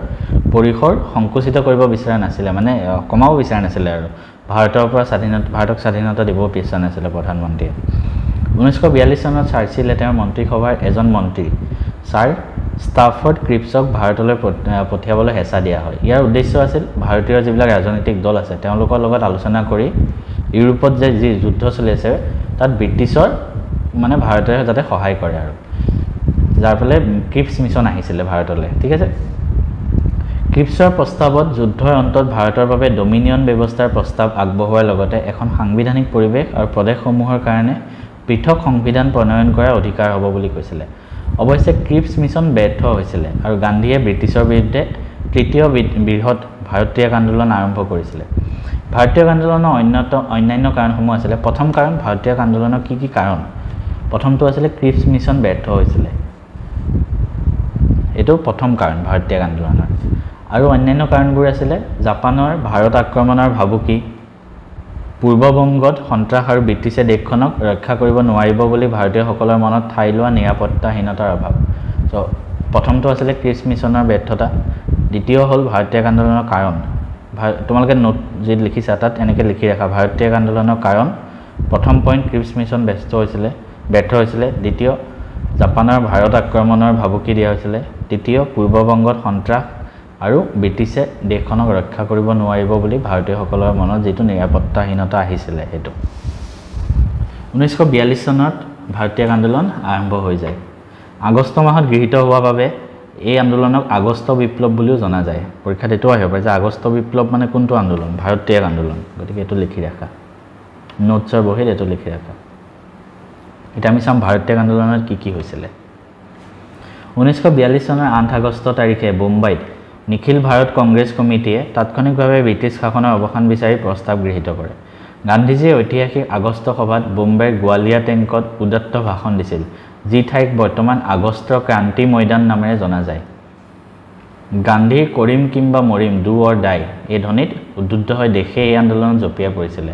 পৰিসৰ সংকুচিত কৰিব বিচৰা নাছিলে, মানে কমাব বিচৰা নাছিলে আৰু ভাৰতক স্বাধীনতা দিব বিচৰা নাছিলে প্ৰধানমন্ত্ৰীয়ে। 1942 চনত চাৰ্চিলে তেওঁৰ মন্ত্ৰীসভাৰ এজন মন্ত্ৰী ছাৰ ষ্টাফৰ্ড ক্ৰিপছক ভাৰতলৈ পঠিয়াবলৈ হেঁচা দিয়া হয়। ইয়াৰ উদ্দেশ্য আছিল ভাৰতীয় যিবিলাক ৰাজনৈতিক দল আছে তেওঁলোকৰ লগত আলোচনা কৰি ইউৰোপত যে যি যুদ্ধ চলি আছে তাত ব্ৰিটিছৰ মানে ভাৰতে যাতে সহায় কৰে, আৰু যাৰ ফলে ক্ৰিপছ মিছন আহিছিলে ভাৰতলৈ। ঠিক আছে। ক্ৰিপছৰ প্ৰস্তাৱত যুদ্ধৰ অন্তত ভাৰতৰ বাবে ডমিনিয়ন ব্যৱস্থাৰ প্ৰস্তাৱ আগবঢ়োৱাৰ লগতে এখন সাংবিধানিক পৰিৱেশ আৰু প্ৰদেশসমূহৰ কাৰণে পৃথক সংবিধান প্ৰণয়ন কৰাৰ অধিকাৰ হ'ব বুলি কৈছিলে। অৱশ্যে ক্ৰিপছ মিছন ব্যৰ্থ হৈছিলে আৰু গান্ধীয়ে ব্ৰিটিছৰ বিৰুদ্ধে তৃতীয় বৃহৎ ভাৰতীয় আন্দোলন আৰম্ভ কৰিছিলে। ভাৰতীয় আন্দোলনৰ অন্যান্য কাৰণসমূহ আছিলে। প্ৰথম কাৰণ ভাৰতীয় আন্দোলনৰ কি কি কাৰণ? প্ৰথমটো আছিলে ক্ৰিপছ মিছন ব্যৰ্থ হৈছিলে। এইটো প্ৰথম কাৰণ ভাৰতীয় আন্দোলনৰ। আৰু অন্যান্য কাৰণবোৰ আছিলে জাপানৰ ভাৰত আক্ৰমণৰ ভাবুকি, পূৰ্ববংগত সন্ত্ৰাস আৰু ব্ৰিটিছে দেশখনক ৰক্ষা কৰিব নোৱাৰিব বুলি ভাৰতীয়সকলৰ মনত ঠাই লোৱা নিৰাপত্তাহীনতাৰ অভাৱ। চ' প্ৰথমটো আছিলে ক্ৰিপছ মিছনৰ ব্যৰ্থতা। দ্বিতীয় হ'ল ভাৰতীয় আন্দোলনৰ কাৰণ। তোমালোকে নোট যি লিখিছা তাত এনেকৈ লিখি ৰাখা ভাৰতীয় আন্দোলনৰ কাৰণ। প্ৰথম পইণ্ট ক্ৰিপছ মিছন ব্যৰ্থ হৈছিলে। দ্বিতীয় জাপানৰ ভাৰত আক্ৰমণৰ ভাবুকি দিয়া হৈছিলে। তৃতীয় পূৰ্ববংগত সন্ত্ৰাস আৰু ব্ৰিটিছে দেশখনক ৰক্ষা কৰিব নোৱাৰিব বুলি ভাৰতীয়সকলৰ মনত যিটো নিৰাপত্তাহীনতা আহিছিলে সেইটো 1942 চনত ভাৰতীয় আন্দোলন আৰম্ভ হৈ যায় আগষ্ট মাহত গৃহীত হোৱা বাবে এই আন্দোলনক আগষ্ট বিপ্লৱ বুলিও জনা যায় পৰীক্ষাত এটো আহিব পাৰে যে আগষ্ট বিপ্লৱ মানে কোনটো আন্দোলন ভাৰতীয় আন্দোলন গতিকে এটো লিখি ৰাখা নোটছৰ বহিত এটো লিখি ৰাখা এটা আমি চাম ভাৰতীয় আন্দোলনত কি হৈছিলে 1942 চনৰ 8 আগষ্ট তাৰিখে বোম্বাইত নিখিল ভাৰত কংগ্ৰেছ কমিটিয়ে তাৎক্ষণিকভাৱে ব্ৰিটিছ শাসনৰ অৱসান বিচাৰি প্ৰস্তাৱ গৃহীত কৰে গান্ধীজীয়ে ঐতিহাসিক আগষ্ট সভাত বোম্বাইৰ গোৱালিয়া টেংকত উদাত্ত ভাষণ দিছিল যি ঠাইক বৰ্তমান আগষ্টৰ ক্ৰান্তি ময়দান নামেৰে জনা যায় গান্ধীৰ কৰিম কিংবা মৰিম ডু অৰ ডাই এই ধ্বনিত উদ্বুদ্ধ হৈ দেশে এই আন্দোলনত জপিয়া পৰিছিল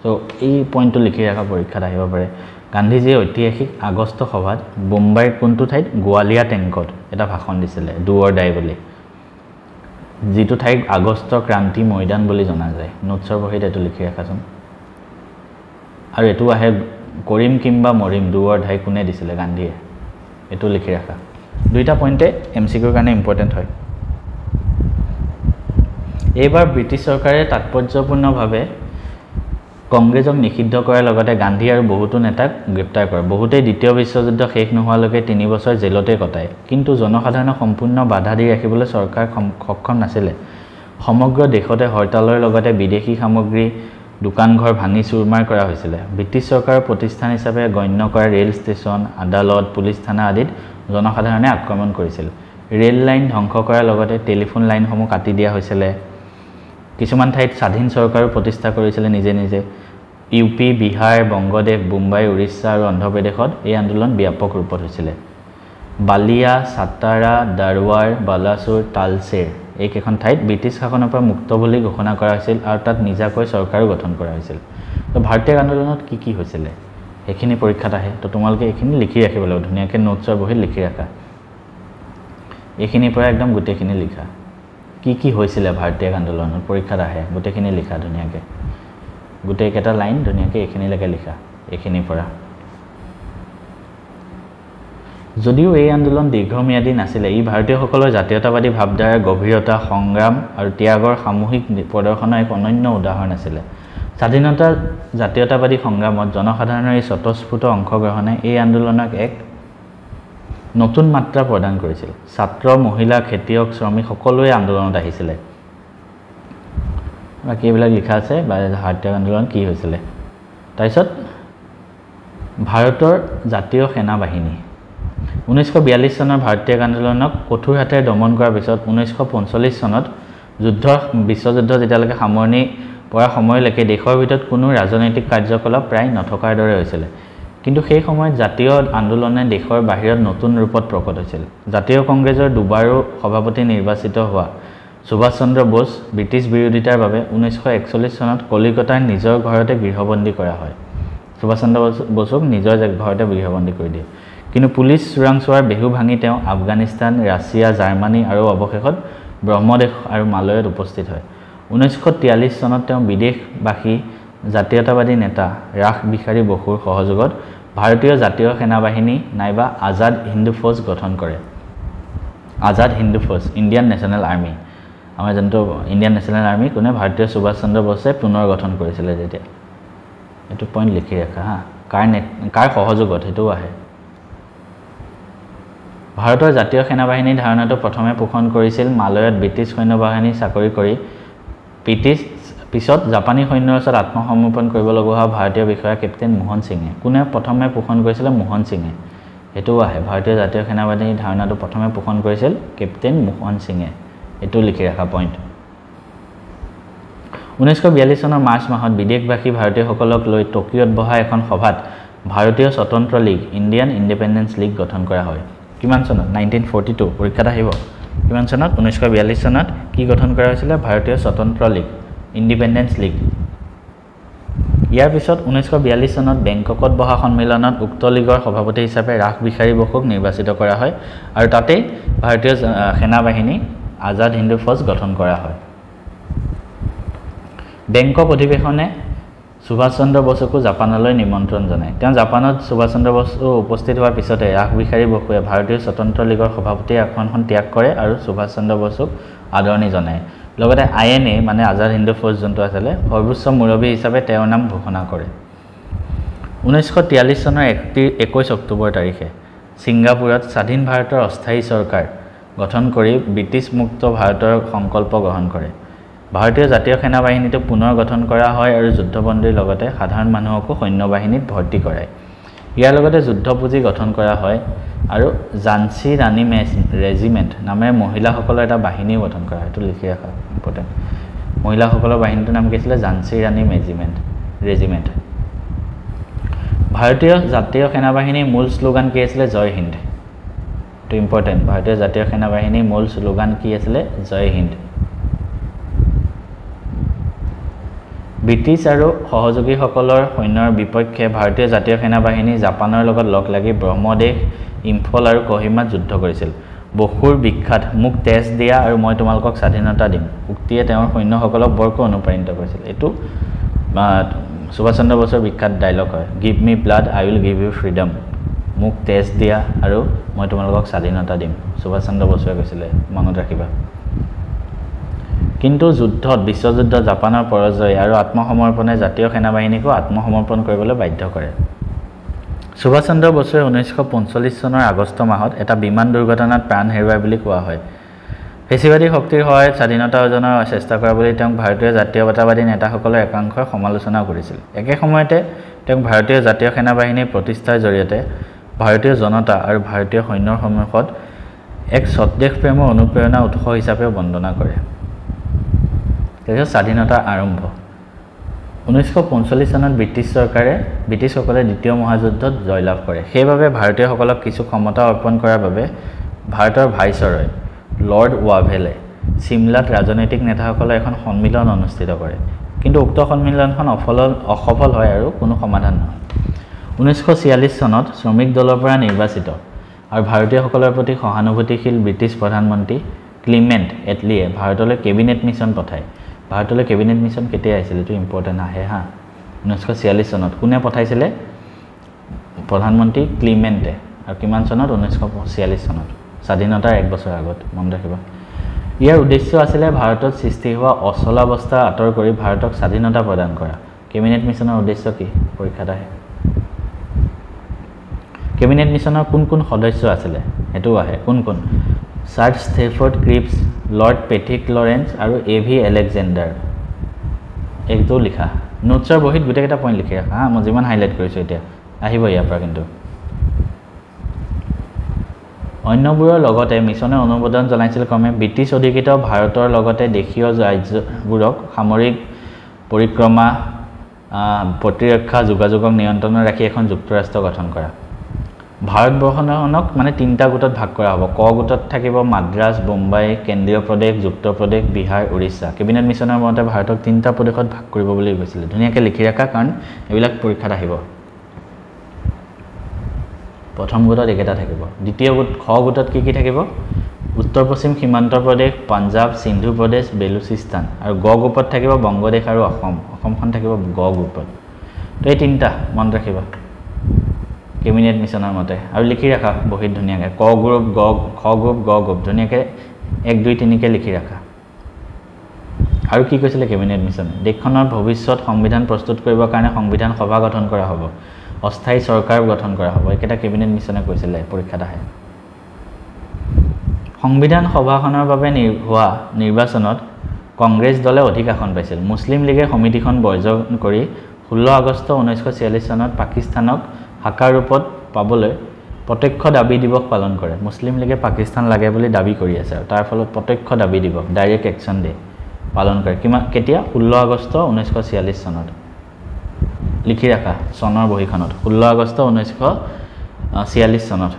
সো এই পইণ্টটো লিখি ৰাখা পৰীক্ষাত আহিব পাৰে গান্ধীজীয়ে ঐতিহাসিক আগষ্ট সভাত বোম্বাইৰ কোনটো ঠাইত গোৱালিয়া টেংকত এটা ভাষণ দিছিল ডু অৰ ডাই বুলি যিটো ঠাইক আগষ্টৰ ক্ৰান্তি ময়দান বুলি জনা যায় নোটছৰ বহিত এটো লিখি ৰাখাচোন আৰু এটো আহে কৰিম কিংবা মৰিম ডু অৰ ডাই কোনে দিছিলে গান্ধীয়ে এটো লিখি ৰাখা দুইটা পইণ্টে এমসিকিউৰ কাৰণে ইম্পৰ্টেন্ট হয় এইবাৰ ব্ৰিটিছ চৰকাৰে তাৎপৰ্যপূৰ্ণভাৱে কংগ্ৰেছক নিষিদ্ধ কৰাৰ লগতে গান্ধী আৰু বহুতো নেতাক গ্ৰেপ্তাৰ কৰে বহুতেই দ্বিতীয় বিশ্বযুদ্ধ শেষ নোহোৱালৈকে 3 বছৰ জেলতে কটায় কিন্তু জনসাধাৰণক সম্পূৰ্ণ বাধা দি ৰাখিবলৈ চৰকাৰ সক্ষম নাছিলে সমগ্ৰ দেশতে হৰতালৰ লগতে বিদেশী সামগ্ৰী দোকান ঘৰ ভাঙি চুৰমাৰ কৰা হৈছিল ব্ৰিটিছ চৰকাৰৰ প্ৰতিষ্ঠান হিচাপে গণ্য কৰা ৰেল ষ্টেচন আদালত পুলিচ থানা আদিত জনসাধাৰণে আক্ৰমণ কৰিছিল ৰেল লাইন ধ্বংস কৰাৰ লগতে টেলিফোন লাইনসমূহ কাটি দিয়া হৈছিল কিছুমান ঠাইত স্বাধীন চৰকাৰ প্ৰতিষ্ঠা কৰিছিল নিজে নিজে ইউপি বিহাৰ বংগদেশ মুম্বাই উৰিষ্যা আৰু অন্ধ্ৰপ্ৰদেশত এই আন্দোলন ব্যাপক ৰূপত হৈছিল বালিয়া সাতাৰা দাৰৱাৰ বালাসুৰ তালচেৰ এই কেইখন ঠাইত ব্ৰিটিছ শাসনৰ পৰা মুক্ত বুলি ঘোষণা কৰা হৈছিল আৰু তাত নিজাকৈ চৰকাৰো গঠন কৰা হৈছিল তো ভাৰতীয় আন্দোলনত কি হৈছিল এখিনি পৰীক্ষাত আহে তো তোমালোকে এখিনি লিখি ৰাখিব লাগিব ধুনিয়াকৈ নোটছৰ বহিত লিখি ৰাখা এখিনিৰ পৰা একদম গোটেইখিনি লিখা কি হৈছিল ভাৰতীয় আন্দোলনত পৰীক্ষাত আহে গোটেইখিনি লিখা ধুনিয়াকৈ গোটেই কেইটা লাইন ধুনিয়াকৈ এখিনিলৈকে লিখা এখিনিৰ পৰা যদিও এই আন্দোলন দীৰ্ঘম্যাদী নাছিল ই ভাৰতীয়সকলৰ জাতীয়তাবাদী ভাৱধাৰাৰ গভীৰতা সংগ্ৰাম আৰু ত্যাগৰ সামূহিক প্ৰদৰ্শনৰ এক অনন্য উদাহৰণ আছিল স্বাধীনতা জাতীয়তাবাদী সংগ্ৰামত জনসাধাৰণৰ এই স্বতঃস্ফূৰ্ত অংশগ্ৰহণে এই আন্দোলনক এক নতুন মাত্ৰা প্ৰদান কৰিছিল ছাত্ৰ মহিলা খেতিয়ক শ্ৰমিক সকলোৱে আন্দোলনত আহিছিল বাকি এইবিলাক লিখা আছে ভাৰতীয় আন্দোলন কি হৈছিল তাৰপিছত ভাৰতৰ জাতীয় সেনা বাহিনী 1942 চনৰ ভাৰতীয় আন্দোলনক কঠোৰ হাতেৰে দমন কৰাৰ পিছত 1945 চনত বিশ্বযুদ্ধ যেতিয়ালৈকে সামৰণি পৰা সময়লৈকে দেশৰ ভিতৰত কোনো ৰাজনৈতিক কাৰ্যকলাপ প্ৰায় নথকাৰ দৰে হৈছিল কিন্তু সেই সময়ত জাতীয় আন্দোলনে দেশৰ বাহিৰত নতুন ৰূপত প্ৰকট হৈছিল জাতীয় কংগ্ৰেছৰ দুবাৰো সভাপতি নিৰ্বাচিত হোৱা সুভাষ চন্দ্ৰ বোস ব্ৰিটিছ বিৰোধিতাৰ বাবে 1941 চনত কলিকতাৰ নিজৰ ঘৰতে গৃহবন্দী কৰা হয় সুভাষ চন্দ্ৰ বোসক নিজৰ ঘৰতে গৃহবন্দী কৰি দিয়ে কিন্তু পুলিচ চোৰাংচোৱাৰ বেহু ভাঙি তেওঁ আফগানিস্তান ৰাছিয়া জাৰ্মানী আৰু অৱশেষত ব্ৰহ্মদেশ আৰু মালয়ত উপস্থিত হয় 1943 চনত তেওঁ বিদেশবাসী জাতীয়তাবাদী নেতা ৰাখ বিহাৰী বসুৰ সহযোগত ভাৰতীয় জাতীয় সেনা বাহিনী নাইবা আজাদ হিন্দু ফৌজ গঠন কৰে আজাদ হিন্দু ফৌজ ইণ্ডিয়ান নেশ্যনেল আৰ্মি আমাৰ যোনটো ইণ্ডিয়ান নেশ্যনেল আৰ্মি কোনে ভাৰতীয় সুভাষ চন্দ্ৰ বোসে পুনৰ গঠন কৰিছিল যেতিয়া এটো পইণ্ট লিখি ৰাখা হা কাৰ সহযোগত হেতু আহে ভাৰতৰ জাতীয় সেনা বাহিনীৰ ধাৰণাটো প্ৰথমে পোষণ কৰিছিল মালয়ত ব্ৰিটিছ সৈন্য বাহিনী চাকৰি কৰি পিছত জাপানী সৈন্যৰ ওচৰত আত্মসমৰ্পণ কৰিব লগা হোৱা ভাৰতীয় বিষয়া কেপ্টেইন মোহন সিঙে কোনে প্ৰথমে পোষণ কৰিছিল মোহন সিঙে এটো আহে ভাৰতীয় জাতীয় সেনা বাহিনীৰ ধাৰণাটো প্ৰথমে পোষণ কৰিছিল কেপ্টেইন মোহন সিঙে এটো লিখি ৰাখা পইণ্ট 1942 চনৰ মাৰ্চ মাহত বিদেশবাসী ভাৰতীয়সকলক লৈ টকিঅত বহা এখন সভাত ভাৰতীয় স্বতন্ত্ৰ লীগ ইণ্ডিয়ান ইণ্ডিপেণ্ডেন্স লীগ গঠন কৰা হয় কিমান চনত 1942 পৰীক্ষাত আহিব কিমান চনত 1942 চনত কি গঠন কৰা হৈছিল ভাৰতীয় স্বতন্ত্ৰ লীগ ইণ্ডিপেণ্ডেন্স লীগ ইয়াৰ পিছত 1942 চনত বেংককত বহা সন্মিলনত উক্ত লীগৰ সভাপতি হিচাপে ৰাখ বিহাৰী বসুক নিৰ্বাচিত কৰা হয় আৰু তাতে ভাৰতীয় সেনা বাহিনী আজাদ হিন্দু ফৌজ গঠন কৰা হয় বেংকক অধিৱেশনে সুভাষ চন্দ্ৰ বসুকো জাপানলৈ নিমন্ত্ৰণ জনায় তেওঁ জাপানত সুভাষ চন্দ্ৰ বসু উপস্থিত হোৱাৰ পিছতে ৰাসবিহাৰী বসুৱে ভাৰতীয় স্বতন্ত্ৰ লীগৰ সভাপতি আসনখন ত্যাগ কৰে আৰু সুভাষ চন্দ্ৰ বসুক আদৰণি জনায় লগতে INA মানে আজাদ হিন্দ ফৌজ যোনটো আছিলে সৰ্বোচ্চ মুৰব্বী হিচাপে তেওঁৰ নাম ঘোষণা কৰে 1943 চনৰ 21 অক্টোবৰ তাৰিখে ছিংগাপুৰত স্বাধীন ভাৰতৰ অস্থায়ী চৰকাৰ গঠন কৰি ব্ৰিটিছ মুক্ত ভাৰতৰ সংকল্প গ্ৰহণ কৰে ভাৰতীয় জাতীয় সেনা বাহিনীটো পুনৰ গঠন কৰা হয় আৰু যুদ্ধবন্দীৰ লগতে সাধাৰণ মানুহকো সৈন্য বাহিনীত ভৰ্তি কৰায় ইয়াৰ লগতে যুদ্ধ পুঁজি গঠন কৰা হয় আৰু ঝান্সী ৰাণী ৰেজিমেণ্ট নামেৰে মহিলাসকলৰ এটা বাহিনী গঠন কৰা হয় এটো লিখি ৰাখা ইম্পৰ্টেণ্ট মহিলাসকলৰ বাহিনীটোৰ নাম কি আছিল ঝান্সী ৰাণী ৰেজিমেণ্ট ভাৰতীয় জাতীয় সেনা বাহিনীৰ মূল শ্লোগান কি আছিল জয় হিন্দ এটো ইম্পৰ্টেণ্ট ভাৰতীয় জাতীয় সেনা বাহিনীৰ মূল শ্লোগান কি আছিল জয় হিন্দ ব্ৰিটিছ আৰু সহযোগীসকলৰ সৈন্যৰ বিপক্ষে ভাৰতীয় জাতীয় সেনা বাহিনী জাপানৰ লগত লগ লাগি ব্ৰহ্মদেশ ইম্ফল আৰু কোহিমাত যুদ্ধ কৰিছিল বসুৰ বিখ্যাত মুক তেজ দিয়া আৰু মই তোমালোকক স্বাধীনতা দিম উক্তিয়ে তেওঁৰ সৈন্যসকলক বৰকৈ অনুপ্ৰাণিত কৰিছিল এটো সুভাষ চন্দ্ৰ বসুৰ বিখ্যাত ডায়লগ হয় give me blood I will give you freedom মুক তেজ দিয়া আৰু মই তোমালোকক স্বাধীনতা দিম সুভাষ চন্দ্ৰ বসুৱে কৈছিল মনত ৰাখিবা কিন্তু যুদ্ধত বিশ্বযুদ্ধ জাপানৰ পৰাজয় আৰু আত্মসমৰ্পণে জাতীয় সেনা বাহিনীকো আত্মসমৰ্পণ কৰিবলৈ বাধ্য কৰে সুভাষ চন্দ্ৰ বসুৱে 1945 চনৰ আগষ্ট মাহত এটা বিমান দুৰ্ঘটনাত প্ৰাণ হেৰুৱায় বুলি কোৱা হয় পেশীবাদী শক্তিৰ সহায়ত স্বাধীনতা অৰ্জনৰ চেষ্টা কৰা বুলি তেওঁক ভাৰতীয় জাতীয়তাবাদী নেতাসকলৰ একাংশই সমালোচনা কৰিছিল একে সময়তে তেওঁক ভাৰতীয় জাতীয় সেনা বাহিনীৰ প্ৰতিষ্ঠাৰ জৰিয়তে ভাৰতীয় জনতা আৰু ভাৰতীয় সৈন্যৰ সন্মুখত এক স্বদেশ প্ৰেমৰ অনুপ্ৰেৰণা উৎস হিচাপে বন্দনা কৰে স্বাধীনতা আৰম্ভ 1945 চনত ব্ৰিটিছসকলে দ্বিতীয় মহাযুদ্ধত জয়লাভ কৰে সেইবাবে ভাৰতীয়সকলক কিছু ক্ষমতা অৰ্পণ কৰাৰ বাবে ভাৰতৰ ভাইসৰয় লৰ্ড ৱাভেলে সিমলাত ৰাজনৈতিক নেতাসকলৰ এখন সন্মিলন অনুষ্ঠিত কৰে কিন্তু উক্ত সন্মিলনখন অসফল হয় আৰু কোনো সমাধান নহয় 1946 চনত শ্ৰমিক দলৰ পৰা নিৰ্বাচিত আৰু ভাৰতীয়সকলৰ প্ৰতি সহানুভূতিশীল ব্ৰিটিছ প্ৰধানমন্ত্ৰী ক্লিমেণ্ট এটলিয়ে ভাৰতলৈ কেবিনেট মিছন পঠায় ভাৰতলৈ কেবিনেট মিছন কেতিয়া আহিছিল এটো ইম্পৰ্টেণ্ট আহে 1946 চনত কোনে পঠাইছিলে প্ৰধানমন্ত্ৰী ক্লিমেণ্টে আৰু কিমান চনত 1946 চনত স্বাধীনতাৰ এক বছৰ আগত মনত ৰাখিবা ইয়াৰ উদ্দেশ্য আছিল ভাৰতত সৃষ্টি হোৱা অচলাৱস্থা আঁতৰ কৰি ভাৰতক স্বাধীনতা প্ৰদান কৰা কেবিনেট মিছনৰ উদ্দেশ্য কি পৰীক্ষাত আহে কেবিনেট মিছনৰ কোন সদস্য আছিল এটো আহে কোন sir Stafford Cripps lord Patrick Lawrence আৰু এভি এলেকজেণ্ডাৰ একটো লিখা নোটছৰ বহিত গোটেইটা পইণ্ট লিখি ৰাখা মই যিমান হাইলাইট কৰিছোঁ এতিয়া আহিব ইয়াৰ পৰা কিন্তু অন্যবোৰৰ লগতে মিছনে অনুমোদন জনাইছিল ক্ৰমে ব্ৰিটিছ অধিকৃত ভাৰতৰ লগতে দেশীয় ৰাজ্যবোৰক সামৰিক পৰিক্ৰমা প্ৰতিৰক্ষা যোগাযোগক নিয়ন্ত্ৰণত ৰাখি এখন যুক্তৰাষ্ট্ৰ গঠন কৰা ভাৰতবৰ্ষখনক মানে তিনিটা গোটত ভাগ কৰা হ'ব ক গোটত থাকিব মাদ্ৰাজ বোম্বাই কেন্দ্ৰীয় প্ৰদেশ যুক্ত প্ৰদেশ বিহাৰ উৰিষ্যা কেবিনেট মিছনৰ মতে ভাৰতক তিনিটা প্ৰদেশত ভাগ কৰিব বুলি কৈছিল ধুনীয়াকৈ লিখি ৰাখা কাৰণ এইবিলাক পৰীক্ষাত আহিব প্ৰথম গোটত একেটা থাকিব দ্বিতীয় গোট খ গোটত কি থাকিব উত্তৰ পশ্চিম সীমান্ত প্ৰদেশ পাঞ্জাব সিন্ধু প্ৰদেশ বেলুচিস্তান আৰু গ গ্ৰুপত থাকিব বংগদেশ আৰু অসমখন থাকিব গ গ্ৰুপত তো এই তিনিটা মনত ৰাখিবা কেবিনেট মিছনৰ মতে আৰু লিখি ৰাখা বহুত ধুনীয়াকৈ ক গ্ৰুপ খ গ্ৰুপ গ গ্ৰুপ ধুনীয়াকৈ 1 2 3 কে লিখি ৰাখা আৰু কি কৈছিলে কেবিনেট মিছনে দেশখনৰ ভৱিষ্যত সংবিধান প্ৰস্তুত কৰিবৰ কাৰণে সংবিধান সভা গঠন কৰা হ'ব অস্থায়ী চৰকাৰ গঠন কৰা হ'ব একেটা কেবিনেট মিছনে কৈছিলে পৰীক্ষাত আহে সংবিধান সভাখনৰ বাবে হোৱা নিৰ্বাচনত কংগ্ৰেছ দলে অধিক আসন পাইছিল মুছলিম লীগে সমিতিখন বৰ্জন কৰি 16 আগষ্ট 1946 চনত পাকিস্তানক হাকাৰ ৰূপত পাবলৈ প্ৰত্যক্ষ দাবী দিৱস পালন কৰে মুছলিম লীগে পাকিস্তান লাগে বুলি দাবী কৰি আছে আৰু তাৰ ফলত প্ৰত্যক্ষ দাবী দিৱস ডাইৰেক্ট একচন ডে পালন কৰে কেতিয়া 16 আগষ্ট 1946 চনত লিখি ৰাখা চনৰ বহিখনত 16 আগষ্ট 1946 চনত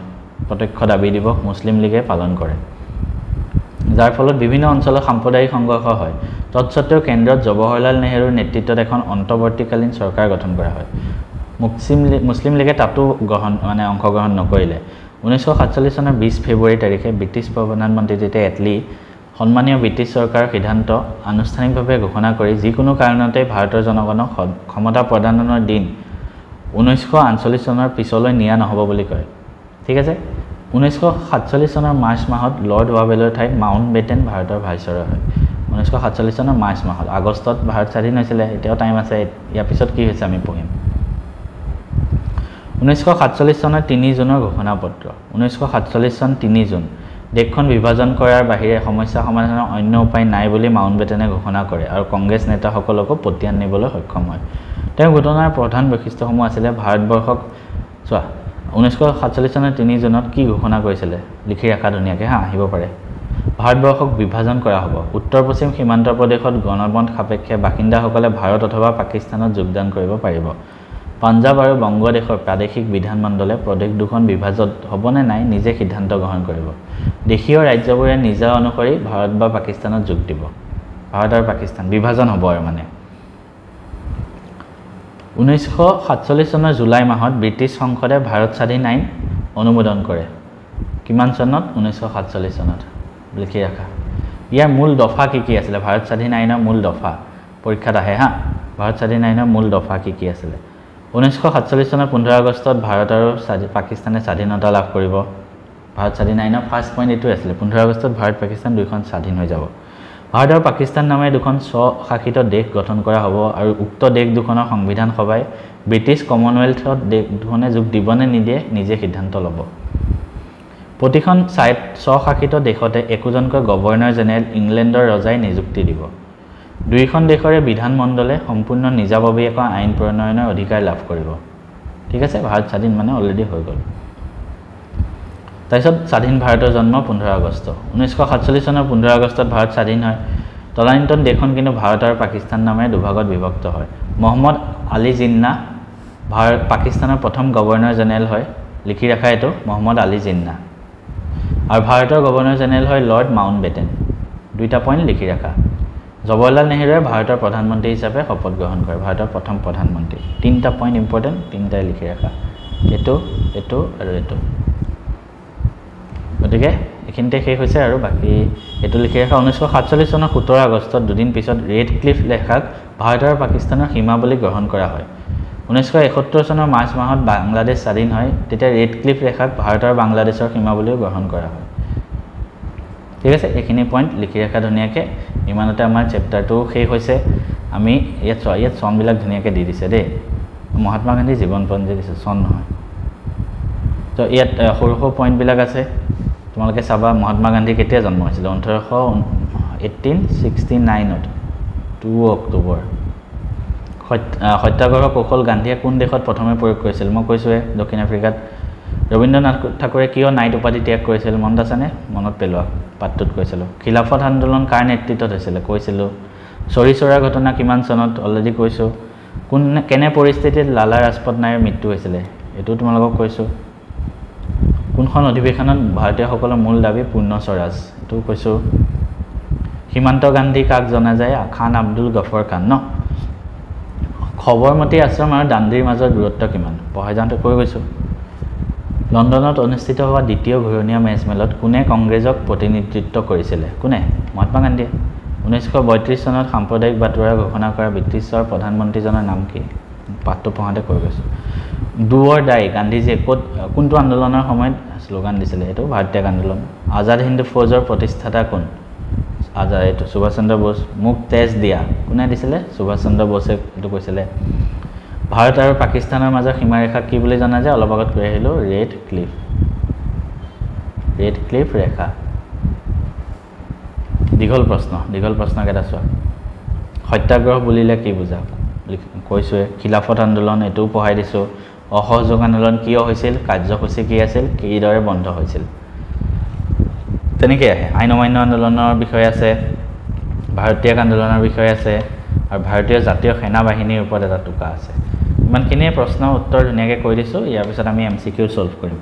প্ৰত্যক্ষ দাবী দিৱস মুছলিম লীগে পালন কৰে যাৰ ফলত বিভিন্ন অঞ্চলত সাম্প্ৰদায়িক সংঘৰ্ষ হয় তৎসত্ত্বেও কেন্দ্ৰত জৱাহৰলাল নেহৰুৰ নেতৃত্বত এখন অন্তৰ্বৰ্তীকালীন চৰকাৰ গঠন কৰা হয় মুছলিম লীগে তাতো অংশগ্ৰহণ নকৰিলে 1947 চনৰ 20 ফেব্ৰুৱাৰী তাৰিখে ব্ৰিটিছ প্ৰধানমন্ত্ৰী যেতিয়া এটলি সন্মানীয় ব্ৰিটিছ চৰকাৰৰ সিদ্ধান্ত আনুষ্ঠানিকভাৱে ঘোষণা কৰি যিকোনো কাৰণতে ভাৰতৰ জনগণক ক্ষমতা প্ৰদানৰ দিন 1948 চনৰ পিছলৈ নিয়া নহ'ব বুলি কয় ঠিক আছে 1947 চনৰ মাৰ্চ মাহত লৰ্ড ৱাবেলৰ ঠাইত মাউণ্ট বেটেন ভাৰতৰ ভাইচৰয় হয় 1947 চনৰ মাৰ্চ মাহত আগষ্টত ভাৰত স্বাধীন হৈছিল এতিয়াও টাইম আছে ইয়াৰ পিছত কি হৈছে আমি পঢ়িম 1947 চনৰ 3 জুনৰ ঘোষণাপত্ৰ 1947 চন 3 জুন দেশখন বিভাজন কৰাৰ বাহিৰে সমস্যা সমাধানৰ অন্য উপায় নাই বুলি মাউণ্ট বেটেনে ঘোষণা কৰে আৰু কংগ্ৰেছ নেতাসকলক পতিয়ান নিবলৈ সক্ষম হয় তেওঁ ঘটনাৰ প্ৰধান বৈশিষ্ট্যসমূহ আছিল ভাৰতবৰ্ষক চোৱা 1947 চনৰ 3 জুনত কি ঘোষণা কৰিছিল লিখি ৰাখা ধুনীয়াকৈ আহিব পাৰে ভাৰতবৰ্ষক বিভাজন কৰা হ'ব উত্তৰ পশ্চিম সীমান্ত প্ৰদেশত গণবন্ধ সাপেক্ষে বাসিন্দাসকলে ভাৰত অথবা পাকিস্তানত যোগদান কৰিব পাৰিব পাঞ্জাব আৰু বংগদেশৰ প্ৰাদেশিক বিধানমণ্ডলে প্ৰদেশ দুখন বিভাজন হ'বনে নাই নিজে সিদ্ধান্ত গ্ৰহণ কৰিব দেশীয় ৰাজ্যবোৰে নিজা অনুসৰি ভাৰত বা পাকিস্তানত যোগ দিব ভাৰত আৰু পাকিস্তান বিভাজন হ'ব আৰু মানে 1947 চনৰ জুলাই মাহত ব্ৰিটিছ সংসদে ভাৰত স্বাধীন আইন অনুমোদন কৰে কিমান চনত 1947 চনত লিখি ৰাখা ইয়াৰ মূল দফা কি আছিল ভাৰত স্বাধীন আইনৰ মূল দফা পৰীক্ষাত আহে হা ভাৰত স্বাধীন আইনৰ মূল দফা কি আছিল 1947 চনৰ 15 আগষ্টত ভাৰত আৰু পাকিস্তানে স্বাধীনতা লাভ কৰিব ভাৰত স্বাধীন আইনৰ ফাৰ্ষ্ট পইণ্ট এইটো আছিল 15 আগষ্টত ভাৰত পাকিস্তান দুইখন স্বাধীন হৈ যাব ভাৰত আৰু পাকিস্তান নামে দুখন স্বশাসিত দেশ গঠন কৰা হ'ব আৰু উক্ত দেশ দুখনৰ সংবিধান সভাই ব্ৰিটিছ কমনৱেলথত দেশ দুখনে যোগ দিবনে নিদিয়ে নিজে সিদ্ধান্ত ল'ব প্ৰতিখন স্বশাসিত দেশতে একোজনকৈ গভৰ্ণৰ জেনেৰেল ইংলেণ্ডৰ ৰজাই নিযুক্তি দিব দুইখন দেশৰে বিধানমণ্ডলে সম্পূৰ্ণ নিজাববীয়াকৈ আইন প্ৰণয়নৰ অধিকাৰ লাভ কৰিব ঠিক আছে ভাৰত স্বাধীন মানে অলৰেডি হৈ গ'ল তাৰপিছত স্বাধীন ভাৰতৰ জন্ম 15 আগষ্ট 1947 চনৰ 15 আগষ্টত ভাৰত স্বাধীন হয় তদানীন্তন দেশখন কিন্তু ভাৰত আৰু পাকিস্তান নামেৰে দুভাগত বিভক্ত হয় মহম্মদ আলী জিন্না পাকিস্তানৰ প্ৰথম গভৰ্ণৰ জেনেৰেল হয় লিখি ৰাখা এইটো মহম্মদ আলী জিন্না আৰু ভাৰতৰ গভৰ্ণৰ জেনেৰেল হয় লৰ্ড মাউণ্ট বেটেন দুইটা পইণ্ট লিখি ৰাখা জৱাহৰলাল নেহৰুৱে ভাৰতৰ প্ৰধানমন্ত্ৰী হিচাপে শপত গ্ৰহণ কৰে ভাৰতৰ প্ৰথম প্ৰধানমন্ত্ৰী তিনিটা পইণ্ট ইম্পৰ্টেণ্ট তিনিটাই লিখি ৰাখা এইটো আৰু এইটো গতিকে এইখিনিতে শেষ হৈছে আৰু বাকী এইটো লিখি ৰাখা 1947 চনৰ 17 আগষ্টত দুদিন পিছত ৰেড ক্লিফ লেখাক ভাৰত আৰু পাকিস্তানৰ সীমা বুলি গ্ৰহণ কৰা হয় 1971 চনৰ মাৰ্চ মাহত বাংলাদেশ স্বাধীন হয় তেতিয়া ৰেড ক্লিফ ৰেখাক ভাৰত আৰু বাংলাদেশৰ সীমা বুলিও গ্ৰহণ কৰা হয় ঠিক আছে এইখিনি পইণ্ট লিখি ৰাখা ধুনীয়াকৈ ইমানতে আমাৰ চেপ্টাৰটো শেষ হৈছে আমি ইয়াত চনবিলাক ধুনীয়াকৈ দি দিছে দেই মহাত্মা গান্ধী জীৱনপঞ্জী দিছে চন নহয় তো ইয়াত সৰু সৰু পইণ্টবিলাক আছে তোমালোকে চাবা মহাত্মা গান্ধী কেতিয়া জন্ম হৈছিল 1869ত 2 অক্টোবৰ সত্যাগ্ৰহ কৌশল গান্ধীয়ে কোন দেশত প্ৰথমে প্ৰয়োগ কৰিছিল মই কৈছোঁৱে দক্ষিণ আফ্ৰিকাত ৰবীন্দ্ৰনাথ ঠাকুৰে কিয় নাইট উপাধি ত্যাগ কৰিছিল মনত আছেনে মনত পেলোৱা পাঠটোত কৈছিলোঁ খিলাফত আন্দোলন কাৰ নেতৃত্বত হৈছিল কৈছিলোঁ চৰি চৰাৰ ঘটনা কিমান চনত অলৰেডি কৈছোঁ কেনে পৰিস্থিতিত লালা ৰাজপথ ৰায়ৰ মৃত্যু হৈছিলে এইটো তোমালোকক কৈছোঁ কোনখন অধিৱেশনত ভাৰতীয়সকলৰ মূল দাবী পূৰ্ণ স্বৰাজ এইটো কৈছোঁ সীমান্ত গান্ধী কাক জনা যায় খান আব্দুল গফৰ খান ন খবৰমতী আশ্ৰম আৰু দাণ্ডিৰ মাজৰ দূৰত্ব কিমান পঢ়াই যাওঁতে কৈ গৈছোঁ লণ্ডনত অনুষ্ঠিত হোৱা দ্বিতীয় ঘূৰণীয়া মেজমেলত কোনে কংগ্ৰেছক প্ৰতিনিধিত্ব কৰিছিলে কোনে মহাত্মা গান্ধীয়ে 1932 চনত সাম্প্ৰদায়িক বাতৰা ঘোষণা কৰা ব্ৰিটিছৰ প্ৰধানমন্ত্ৰীজনৰ নাম কি পাঠটো পঢ়াওঁতে কৈ গৈছোঁ ডু অৰ ডাই গান্ধীজীয়ে কোনটো আন্দোলনৰ সময়ত শ্লোগান দিছিলে এইটো ভাৰতীয় আন্দোলন আজাদ হিন্দ ফৌজৰ প্ৰতিষ্ঠাতা কোন এইটো সুভাষ চন্দ্ৰ বোস মোক তেজ দিয়া কোনে দিছিলে সুভাষ চন্দ্ৰ বোসে এইটো কৈছিলে ভাৰত আৰু পাকিস্তানৰ মাজৰ সীমাৰেখা কি বুলি জনা যায় অলপ আগত কৈ আহিলোঁ ৰেড ক্লিফ ৰেখা দীঘল প্ৰশ্নকেইটা চোৱা সত্যাগ্ৰহ বুলিলে কি বুজা কৈছোঁৱে খিলাফত আন্দোলন এইটোও পঢ়াই দিছোঁ অসহযোগ আন্দোলন কিয় হৈছিল কাৰ্যসূচী কি আছিল কিদৰে বন্ধ হৈছিল তেনেকৈ আহে আইন অমান্য আন্দোলনৰ বিষয়ে আছে ভাৰতীয় আন্দোলনৰ বিষয়ে আছে আৰু ভাৰতীয় জাতীয় সেনা বাহিনীৰ ওপৰত এটা টোকা আছে ইমানখিনিয়ে প্ৰশ্নৰ উত্তৰ ধুনীয়াকৈ কৈ দিছোঁ ইয়াৰ পিছত আমি MCQ চল্ভ কৰিম